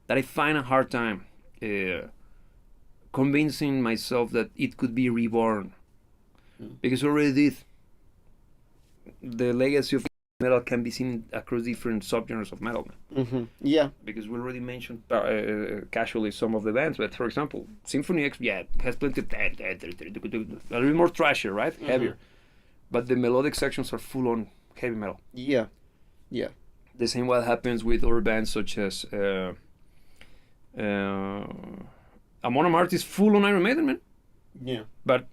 that I find a hard time convincing myself that it could be reborn, because I already did. The legacy of metal can be seen across different subgenres of metal, man. Yeah. Because we already mentioned casually some of the bands, but for example, Symphony X, yeah, has plenty of a little more trashier, right? Heavier. But the melodic sections are full on heavy metal. Yeah. Yeah. The same what happens with other bands such as Amon Amarth is full on Iron Maiden, man. Yeah. But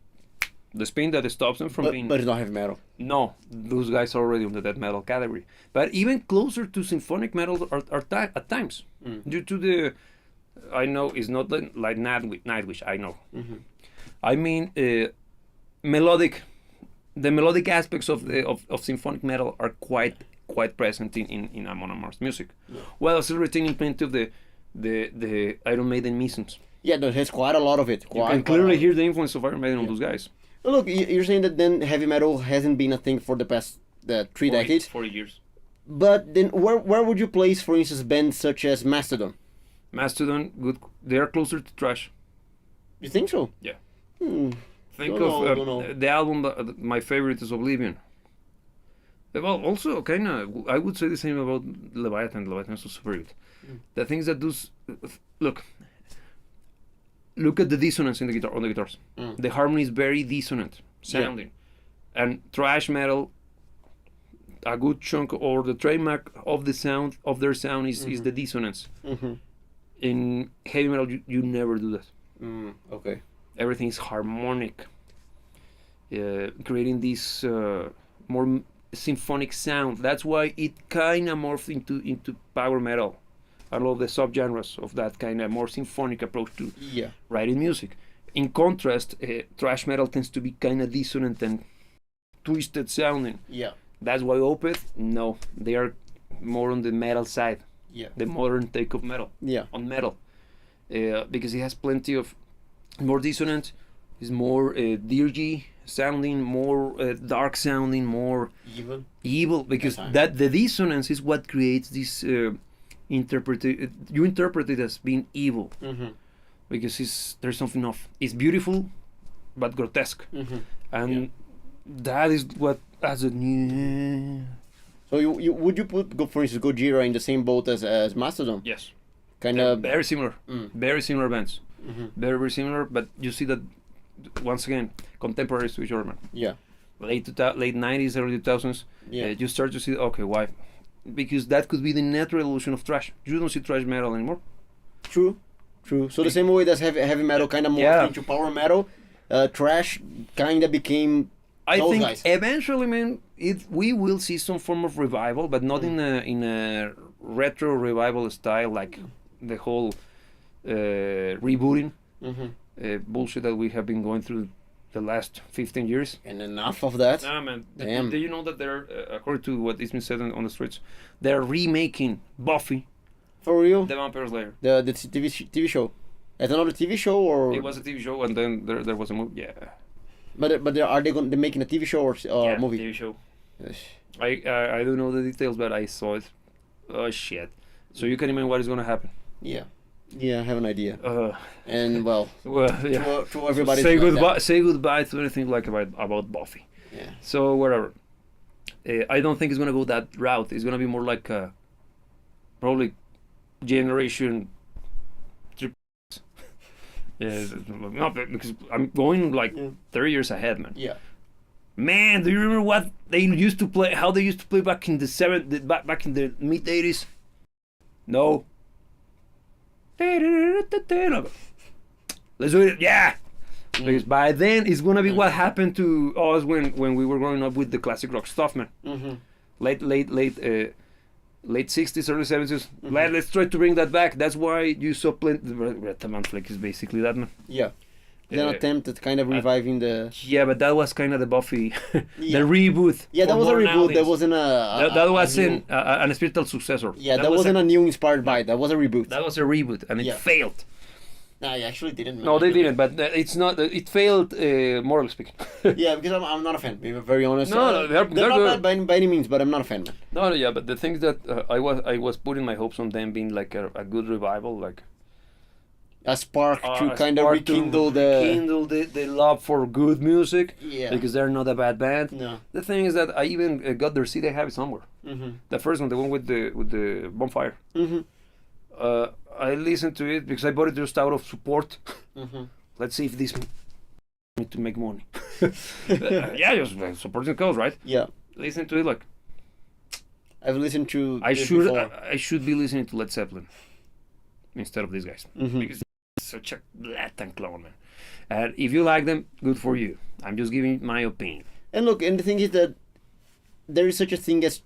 the spin that stops them from being... But it's not heavy metal. No, those guys are already on the death metal category. But even closer to symphonic metal at times. Due to the... I know it's not like Nightwish, I know. I mean, melodic... The melodic aspects of symphonic metal are quite present in Amon Amarth's music. Yeah. While still retaining plenty of the Iron Maiden missions. Yeah, there's quite a lot of it. You can clearly hear the influence of Iron Maiden on those guys. Look, you're saying that then heavy metal hasn't been a thing for the past 3 decades. 40 years. But then where would you place, for instance, bands such as Mastodon? Mastodon, good. They are closer to thrash. You think so? Yeah. Don't Think know. the album. My favorite is Oblivion. Well, also kind of. I would say the same about Leviathan. Leviathan is also super good. The things that those look at the dissonance in the guitar on the guitars. The harmony is very dissonant sounding, and thrash metal. A good chunk or the trademark of the sound of their sound is the dissonance. In heavy metal, you never do that. Okay. Everything is harmonic, creating this more symphonic sound. That's why it kind of morphed into power metal. I love the subgenres of that kind of more symphonic approach to writing music. In contrast, thrash metal tends to be kind of dissonant and twisted sounding. Yeah. That's why Opeth, no, they are more on the metal side. Yeah. The modern take of metal. Yeah. On metal, because it has plenty of more dissonant, is more dirgy sounding, more dark sounding, more evil. Because that the dissonance is what creates this you interpret it as being evil, because there's something off. It's beautiful, but grotesque, and that is what as a new. So you would you put, for instance, Gojira in the same boat as Mastodon? Yes. Kind of very similar. Very similar bands. Very similar, but you see that once again, contemporaries to each other, man. Yeah. Late 90s, early 2000s. Yeah. You start to see, okay, why? Because that could be the natural evolution of thrash. You don't see thrash metal anymore. True. So the same way that heavy metal kind of morphed into power metal, thrash kind of became. I think guys. eventually, man, we will see some form of revival, but not in a retro revival style like the whole rebooting bullshit that we have been going through the last 15 years. And enough of that. Nah, man. Damn. Do you know that they're, according to what has been said on the streets, they're remaking Buffy, For real? the Vampire Slayer. The TV show. It's another TV show or? It was a TV show, and then there was a movie. Yeah. But are they they're making a TV show or Yeah, movie? TV show. Yes. I don't know the details, but I saw it. Oh shit! So you can imagine what is gonna happen. Yeah. Yeah, I have an idea. And well, yeah. to everybody. Say like goodbye. that. Say goodbye to anything like about Buffy. Yeah. So whatever. I don't think it's gonna go that route. It's gonna be more like probably generation. Yeah, not because I'm going like 30 years ahead, man. Yeah. Man, do you remember what they used to play? How they used to play back in the back in the mid 80s? No. Let's do it. Yeah. Because by then it's gonna be what happened to us when we were growing up with the classic rock stuff, man. Late 60s, early 70s. Let's try to bring that back. That's why you saw plenty. Red Flick is basically that, man. Yeah. It's an attempt at kind of reviving the. Yeah, but that was kind of the Buffy, the reboot. Yeah, that was a reboot. Nowadays. That wasn't a. That wasn't an spiritual successor. Yeah, that wasn't a new inspired by. That was a reboot. That was a reboot, and it failed. No, I actually didn't. No, they didn't. But it's not. It failed, morally speaking. Yeah, because I'm not a fan. Being very honest. No, they're not bad by any means, but I'm not a fan, man. No, yeah, but the things that I was putting my hopes on them being like a good revival, like a spark to a kind of spark to rekindle rekindle the love for good music. Yeah. Because they're not a bad band. No. The thing is that I even got their CD. I have it somewhere. Mm-hmm. The first one, the one with the bonfire. Mm-hmm. I listened to it because I bought it just out of support. Mm-hmm. Let's see if this me to make money. Yeah, just supporting the cause, right? Yeah. Listen to it like I've listened to I this should. before. I should be listening to Led Zeppelin instead of these guys Mhm. because it's such a blatant clone, man. And if you like them, good for you. I'm just giving my opinion. And look, and the thing is that there is such a thing as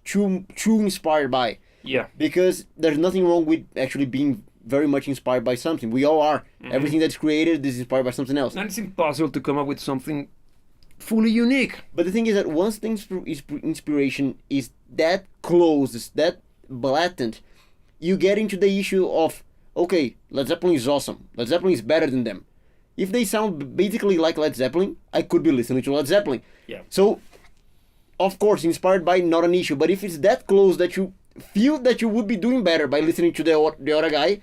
true inspired by, Yeah, because there's nothing wrong with actually being very much inspired by something. We all are. Everything that's created is inspired by something else. and it's impossible to come up with something fully unique. But the thing is that once the inspiration is that close, is that blatant, you get into the issue of, okay, Led Zeppelin is awesome. Led Zeppelin is better than them. If they sound basically like Led Zeppelin, I could be listening to Led Zeppelin. Yeah. So, of course, inspired by, not an issue. But if it's that close that you feel that you would be doing better by listening to the other guy,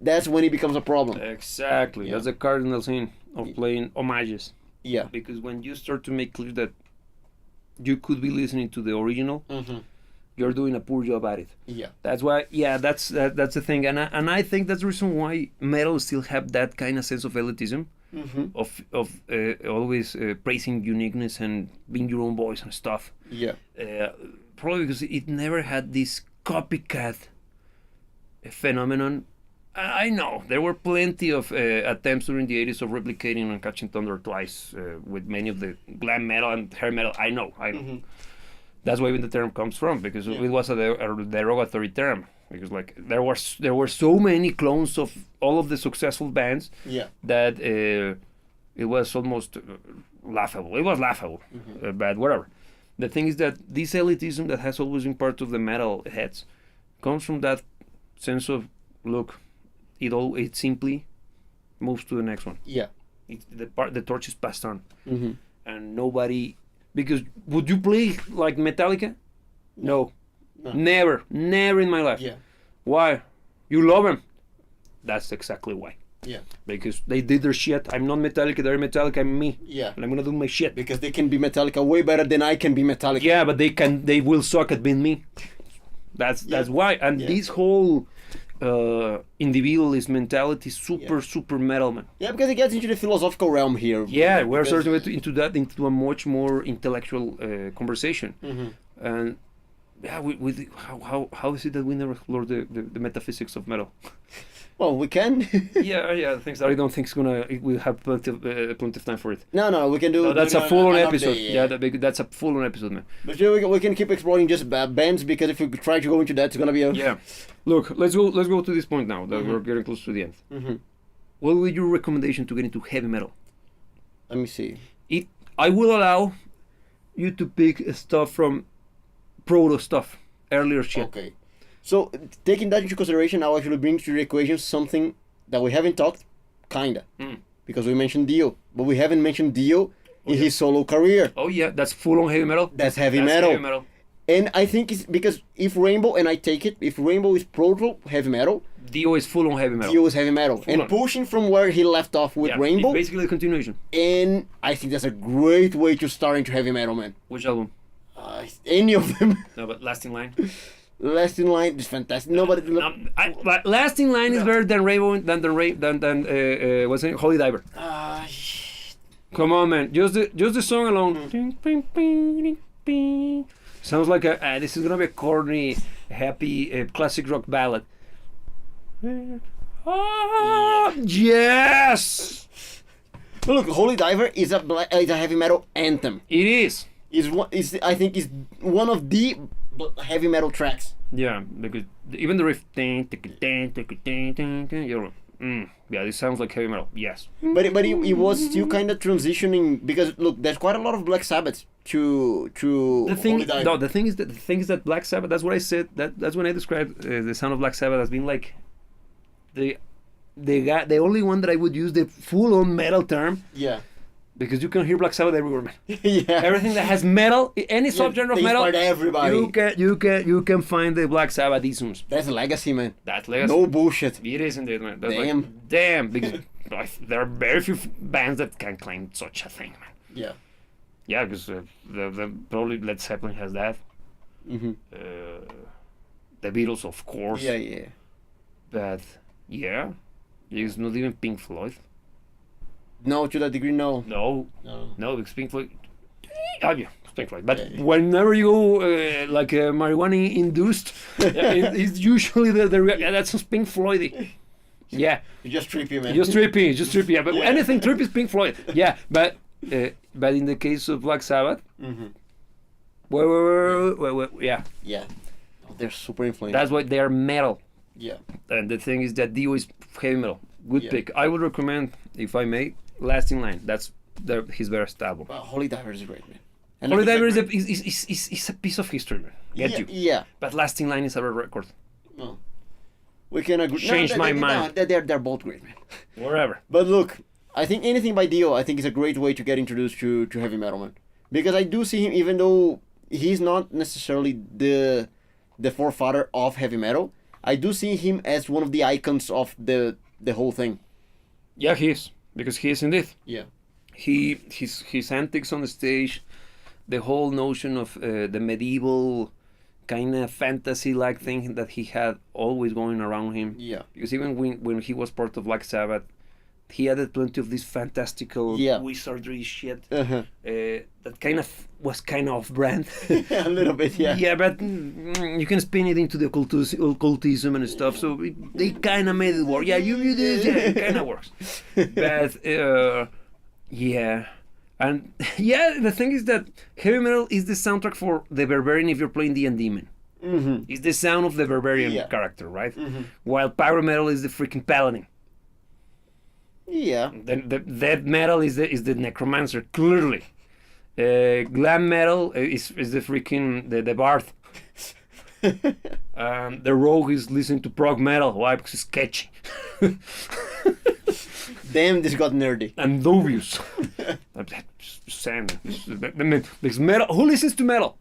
that's when it becomes a problem. Exactly. Yeah. That's the cardinal sin of playing homages. Yeah. Because when you start to make clear that you could be listening to the original, Mm-hmm. you're doing a poor job at it. Yeah. That's why, yeah, that's the thing, and I think that's the reason why metal still have that kind of sense of elitism, Mm-hmm. of always praising uniqueness and being your own voice and stuff. Yeah. Probably because it never had this copycat phenomenon. I know there were plenty of attempts during the 80s of replicating and Catching Thunder twice with many of the glam metal and hair metal. I know. Mm-hmm. That's where even the term comes from, because Yeah. it was a derogatory term. Because like there were so many clones of all of the successful bands Yeah. that it was almost laughable. It was laughable, but whatever. The thing is that this elitism that has always been part of the metal heads comes from that sense of, look, it simply moves to the next one. Yeah. The torch is passed on, Mm-hmm. and nobody. Because would you play like Metallica? No. No. Never in my life. Yeah. Why? You love them. That's exactly why. Yeah. Because they did their shit. I'm not Metallica, they're Metallica, I'm me. Yeah. And I'm gonna do my shit. Because they can be Metallica way better than I can be Metallica. Yeah, but they will suck at being me. That's why. And Yeah. this whole individualist mentality is super metal, man. Yeah, because it gets into the philosophical realm here. Yeah, we're Because- certainly into a much more intellectual conversation. Mhm. And yeah, how is it that we never explore the metaphysics of metal? Well, we can. yeah, things that I don't think we'll have plenty of time for it. No, we can do. No, that's do a full-on another episode. day, Yeah, that's a full-on episode, man. But yeah, we can keep exploring just bands, because if we try to go into that, it's gonna be a. Yeah. Look, let's go to this point now that we're getting close to the end. Mm-hmm. What would your recommendation to get into heavy metal? Let me see. I will allow you to pick stuff from proto stuff, earlier shit. Okay. So taking that into consideration, I'll actually bring to the equation something that we haven't talked, kinda, because we mentioned Dio, but we haven't mentioned Dio in his solo career. Oh yeah, that's full-on heavy metal. That's heavy metal. Heavy metal. And I think it's because if Rainbow, and I take it, if Rainbow is proto heavy metal, Dio is full-on heavy metal. Dio is heavy metal, Full and on. pushing from where he left off with Yeah, Rainbow. it's basically the continuation. And I think that's a great way to start into heavy metal, man. Which album? Any of them. No, but Last in Line. Last in Line is fantastic. Nobody. But Last in Line is better than Rainbow than what's it? Holy Diver. Come on, man. Just the song alone. Sounds like this is gonna be a corny, happy, classic rock ballad. Yes, But look, Holy Diver is a heavy metal anthem. it is. I think is one of the heavy metal tracks. Yeah, because even the riff. Yeah, this sounds like heavy metal. Yes. But it was still kind of transitioning, because look, there's quite a lot of Black Sabbath to The thing, Holy Diver. no, the thing is that Black Sabbath. That's what I said. That's when I described the sound of Black Sabbath as being like the only one that I would use the full-on metal term. Yeah. because you can hear Black Sabbath everywhere, man. Yeah. Everything that has metal, any subgenre of they metal, inspired everybody. you can find the Black Sabbath isms. That's a legacy, man. That's legacy. No bullshit. It is indeed, man. That's Damn. like, damn, because there are very few bands that can claim such a thing, man. Yeah. Yeah, because the probably Led Zeppelin has that. Mm-hmm. The Beatles, of course. Yeah, yeah. But yeah, it's not even Pink Floyd. No, to that degree, no. No, No. no, because Pink Floyd. Oh yeah, it's Pink Floyd. But Yeah. whenever you go like marijuana induced, it's usually that's just Pink Floyd. Yeah, You're just trippy, man. just trippy, just trippy. Yeah, but Yeah. anything trippy is Pink Floyd. Yeah, but in the case of Black Sabbath, Mm-hmm. yeah, Yeah. Oh, they're super influential. that's why they are metal. Yeah. And the thing is that Dio is heavy metal. Good Yeah. pick. I would recommend, if I may, Last in Line. That's his best album. Well, Holy Diver is great, man. And Holy like Diver it's is a piece of history, man. Get yeah, you. Yeah. But Last in Line is a record. No. We can agree. Changed my mind. They're both great, man. Wherever. But look, I think anything by Dio, I think is a great way to get introduced to heavy metal, man. Because I do see him, even though he's not necessarily the forefather of heavy metal, I do see him as one of the icons of the whole thing. Yeah, he is. Because he is indeed. Yeah. His antics on the stage, the whole notion of the medieval kind of fantasy-like thing that he had always going around him. Yeah. Because even when he was part of Black Sabbath, he added plenty of this fantastical Yeah. wizardry shit Uh-huh. that kind of was kind of off-brand. A little bit, yeah. Yeah, but you can spin it into the occultism and stuff. So they kind of made it work. Yeah, you do this. Yeah, it kind of works. But yeah, and yeah, the thing is that heavy metal is the soundtrack for the barbarian if you're playing D&D, man. Mm-hmm. It's the sound of the barbarian Yeah. character, right? Mhm. While pyro metal is the freaking paladin. Yeah. Then the death metal is the necromancer, clearly. Glam metal is the freaking the bard. The rogue is listening to prog metal. Why? Because it's catchy. Damn, this got nerdy. And dubious. I'm just saying. Because metal. Who listens to metal?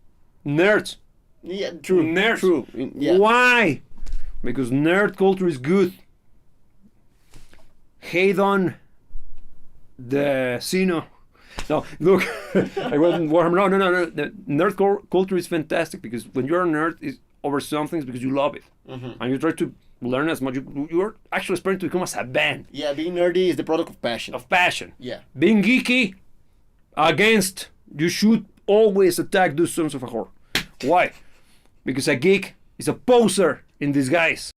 Nerds. Yeah, true. Nerds. True. Yeah. Why? Because nerd culture is good. Hate on the Sino. No, look, I wasn't Warhammer. No. The nerd culture is fantastic because when you're a nerd, it's over something because you love it, and you try to learn as much. You're actually aspiring to become as a band Yeah, being nerdy is the product of passion. of passion. Yeah. Being geeky, against, you should always attack those sons of a whore. Why? Because a geek is a poser in disguise.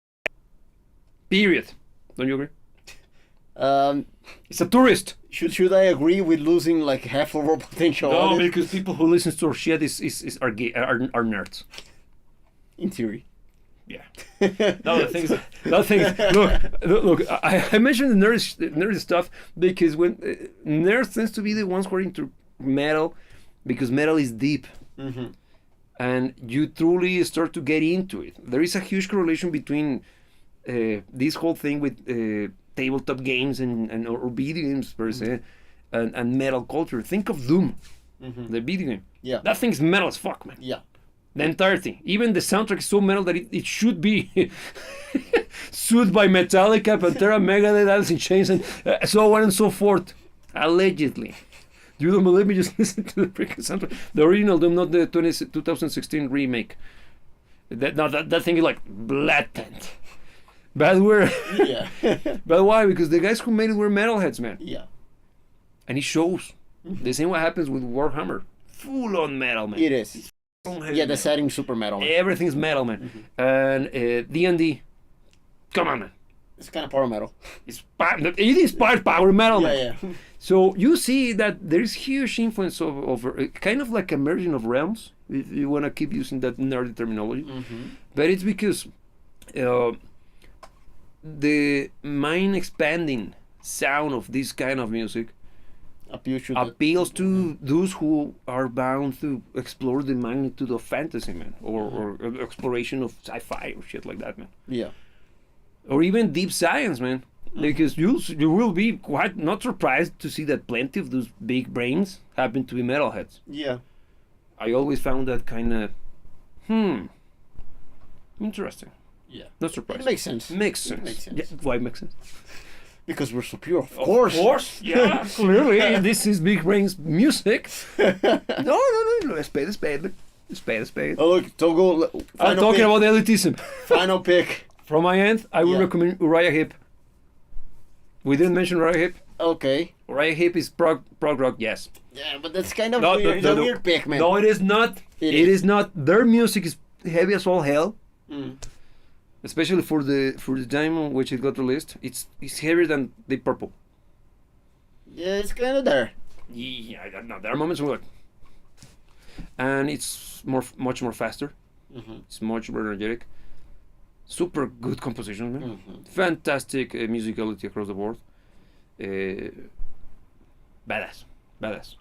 Period. Don't you agree? It's a tourist. Should I agree with losing like half of our potential No, audience? because people who listen to our shit are nerds. In theory. Yeah. No, the thing is, look. I mentioned the nerdy stuff because when nerds tends to be the ones who are into metal, because metal is deep, and you truly start to get into it. There is a huge correlation between this whole thing with tabletop games and or video games per se, and metal culture. Think of Doom, the video game. Yeah. That thing's metal as fuck, man. Yeah. The entire thing. Even the soundtrack is so metal that it should be sued by Metallica, Pantera, Megadeth, Alice in Chains, and so on and so forth. Allegedly. You don't believe me? Just listen to the freaking soundtrack. The original Doom, not the 2016 remake. That thing is like blatant. But Yeah. but why? Because the guys who made it were metalheads, man. Yeah. And it shows. The same what happens with Warhammer. Full on metal, man. It is. Heavy Yeah, the metal. setting super metal. Man. Everything's metal, man. And D&D, come on, man. It's kind of power metal. It inspired power metal, man. Yeah, yeah. So you see that there is huge influence of kind of like a merging of realms, if you want to keep using that nerdy terminology. But it's because the mind expanding sound of this kind of music appeals to those who are bound to explore the magnitude of fantasy, man, or exploration of sci-fi or shit like that, man. Yeah. Or even deep science, man. because you will be quite not surprised to see that plenty of those big brains happen to be metalheads. Yeah. I always found that kind of interesting. Yeah. Not It surprising. makes sense. Makes sense. makes sense. Yeah, why it makes sense? Because we're superior, of Of course, yeah, clearly this is big brains music. No, spade a spade, spade a spade. Oh look, Togo. I'm Final talking pick. about elitism. Final pick. From my end, I would Yeah. recommend Uriah Heep. We didn't mention Uriah Heep. Okay. Uriah Heep is prog rock, yes. Yeah, but that's kind of No, weird. no, It's no, a no. weird pick, man. No, it is not. It It is. is not. Their music is heavy as all hell, Mm. especially for the time on which it got released. It's heavier than Deep Purple. Yeah, it's kind of there. Yeah, I don't know. There are moments where, and it's much more faster. Mm-hmm. It's much more energetic. Super good composition, man. Mm-hmm. Fantastic musicality across the board. Badass.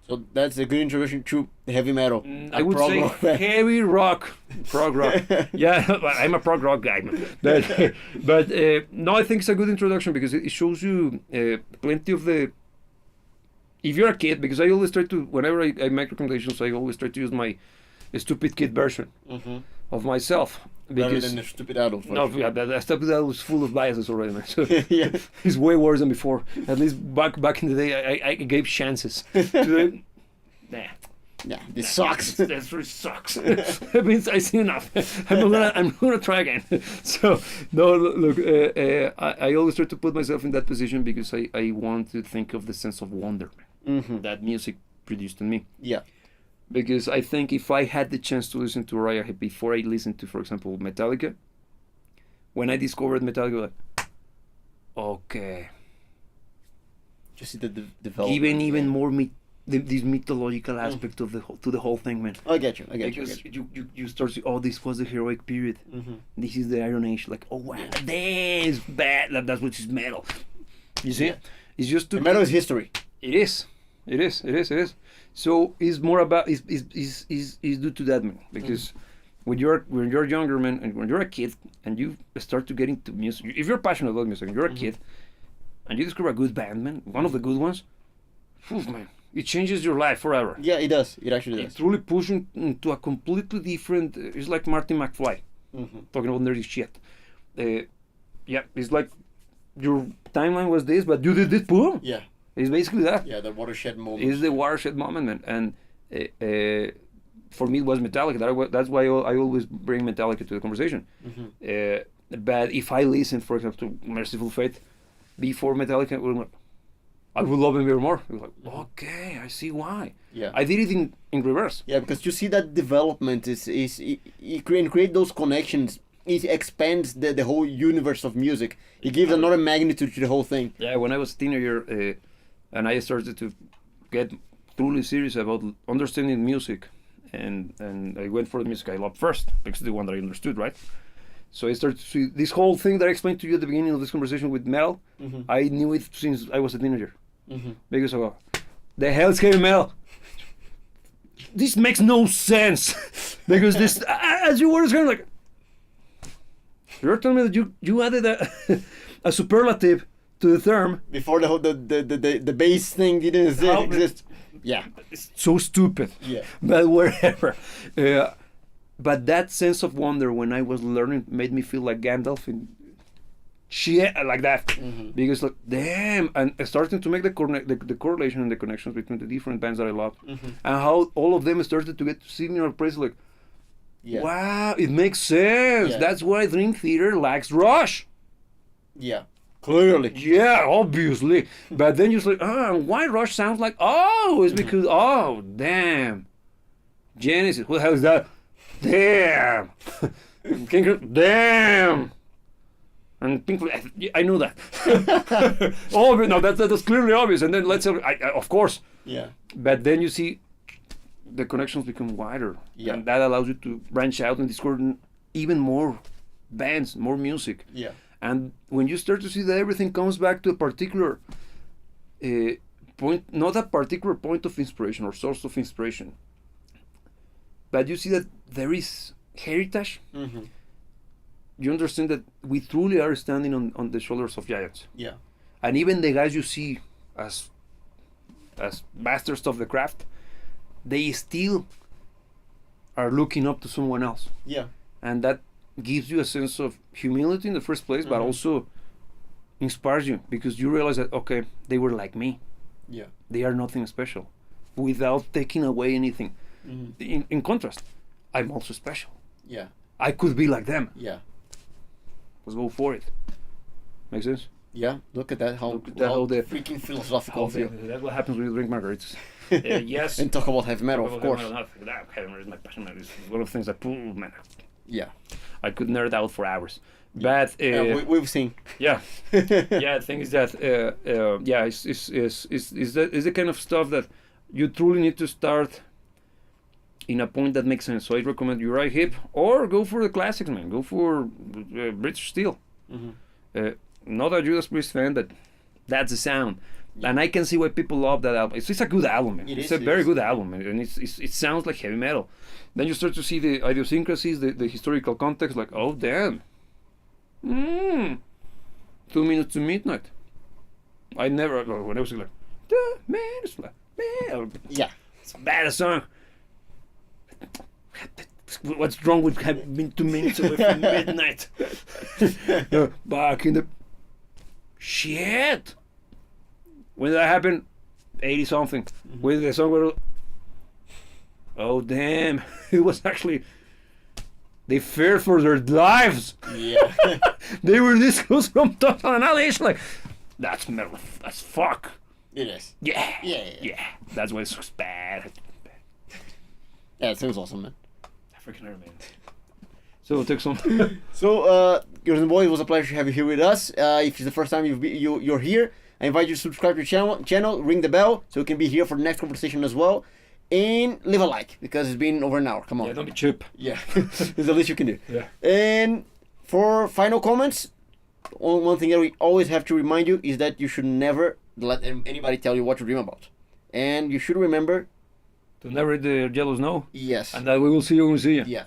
So that's a good introduction to heavy metal. I would prog say rock band. heavy rock, prog rock. Yeah, but I'm a prog rock guy, man. But no, I think it's a good introduction because it shows you plenty of the. If you're a kid, because I always try to, whenever I make recommendations, I always try to use my stupid kid version Mm-hmm. of myself. Better Because than the stupid adult. no, yeah, that stupid that was full of biases already, man. So Yeah. it's way worse than before. At least back in the day, I gave chances. Today, nah. Yeah, this sucks. That really sucks. It means I see enough. I'm gonna try again. So no, look, I always try to put myself in that position because I want to think of the sense of wonder Mm-hmm. that music produced in me. Yeah. Because I think if I had the chance to listen to Uriah Heep before I listened to, for example, Metallica, when I discovered Metallica, like, okay, Just see the development. even more this mythological aspect of the whole thing, man. I get you. I get you. I Because get you. you start to, oh, this was the heroic period. Mm-hmm. This is the Iron Age. Like, oh wow, that's bad. That's what is metal. You see, Yeah. it's just to. The metal is history. It is. So it's more about is due to that, man. Because when you're younger, man, and when you're a kid and you start to get into music, if you're passionate about music and you're a kid and you discover a good band, man, one of the good ones, phew, man, it changes your life forever. Yeah, it does. It actually It does. truly pushes you into a completely different. It's like Martin McFly Mm-hmm. talking about nerdy shit. Yeah, it's like your timeline was this, but you did this, boom. Yeah. It's basically that. Yeah, the watershed moment. It's the watershed moment, man. And for me, it was Metallica. That's why I always bring Metallica to the conversation. Mm-hmm. But if I listen, for example, to Merciful Fate before Metallica, I would love them even more. It was like, okay, I see why. Yeah. I did it in reverse. Yeah, because you see that development it create those connections. It expands the whole universe of music. It gives another magnitude to the whole thing. Yeah, when I was a teenager, and I started to get truly serious about understanding music, and I went for the music I loved first because it's the one that I understood, right? So I started to see this whole thing that I explained to you at the beginning of this conversation with metal. Mm-hmm. I knew it since I was a teenager Mm-hmm. because of the hell's heavy metal. This makes no sense because this, as you were kind of like, you're telling me that you added a superlative to the term. Before the whole the bass thing didn't exist. Yeah. It's so stupid. Yeah. But wherever. But that sense of wonder when I was learning made me feel like Gandalf in shit like that. Mm-hmm. Because like damn, and starting to make the correlation and the connections between the different bands that I loved, Mm-hmm. and how all of them started to get similar praise. Like, Yeah. wow, it makes sense. Yeah. That's why Dream Theater likes Rush. Yeah. Clearly. Yeah, obviously. But then you're like, why Rush sounds like, it's because, damn. Genesis, who the hell is that? Damn. Damn. And Pink Floyd, I know that. No, that's clearly obvious. And then let's say, of course. Yeah. But then you see the connections become wider. Yeah. And that allows you to branch out and discover even more bands, more music. Yeah. And when you start to see that everything comes back to a particular point, not a particular point of inspiration or source of inspiration, but you see that there is heritage, Mm-hmm. you understand that we truly are standing on the shoulders of giants. Yeah. and even the guys you see as masters of the craft, they still are looking up to someone else, Yeah. and that gives you a sense of humility in the first place, but also inspires you because you realize that okay, they were like me. Yeah. They are nothing special, without taking away anything. In contrast, I'm also special. Yeah. I could be like them. Yeah. Let's go for it. Make sense? Yeah. Look at that. How, Look at that, how how the- freaking philosophical of you. That's what happens when you drink margaritas. Yes. And talk about heavy metal, of course. Heavy metal is my passion. Man. It's one of the things that pull, man. Yeah. I could nerd out for hours. But We've seen. yeah, yeah. The thing is that yeah, it's the kind of stuff that you truly need to start in a point that makes sense. So I recommend Uriah Heep or go for the classics, man. Go for British Steel. Not a Judas Priest fan, but that's the sound. And I can see why people love that album. It's a good album, man. It's a very good album, man. And it sounds like heavy metal. Then you start to see the idiosyncrasies, the historical context, like, oh, damn. 2 minutes to midnight. I never, when I was like, the man is like, man. Yeah. It's a bad song. What's wrong with having 2 minutes away from midnight? Back in the shit. When did that happen? 80 something. With the song where, oh damn, it was actually, they feared for their lives. Yeah. They were this close from top on an alley. It's like, that's metal. That's fuck. It is. Yeah. Yeah. That's why it looks bad. Yeah, it sounds awesome, man. I freaking heard, man. So we'll take some. So, Girls and Boys, it was a pleasure to have you here with us. If it's the first time you're here, I invite you to subscribe to the channel, ring the bell, so you can be here for the next conversation as well. And leave a like, because it's been over an hour. Come on. Yeah, don't be cheap. Yeah. It's the least you can do. Yeah. And for final comments, one thing that we always have to remind you is that you should never let anybody tell you what to dream about. And you should remember, To never read the yellow snow. yes. And that we will see you when we see you. Yeah.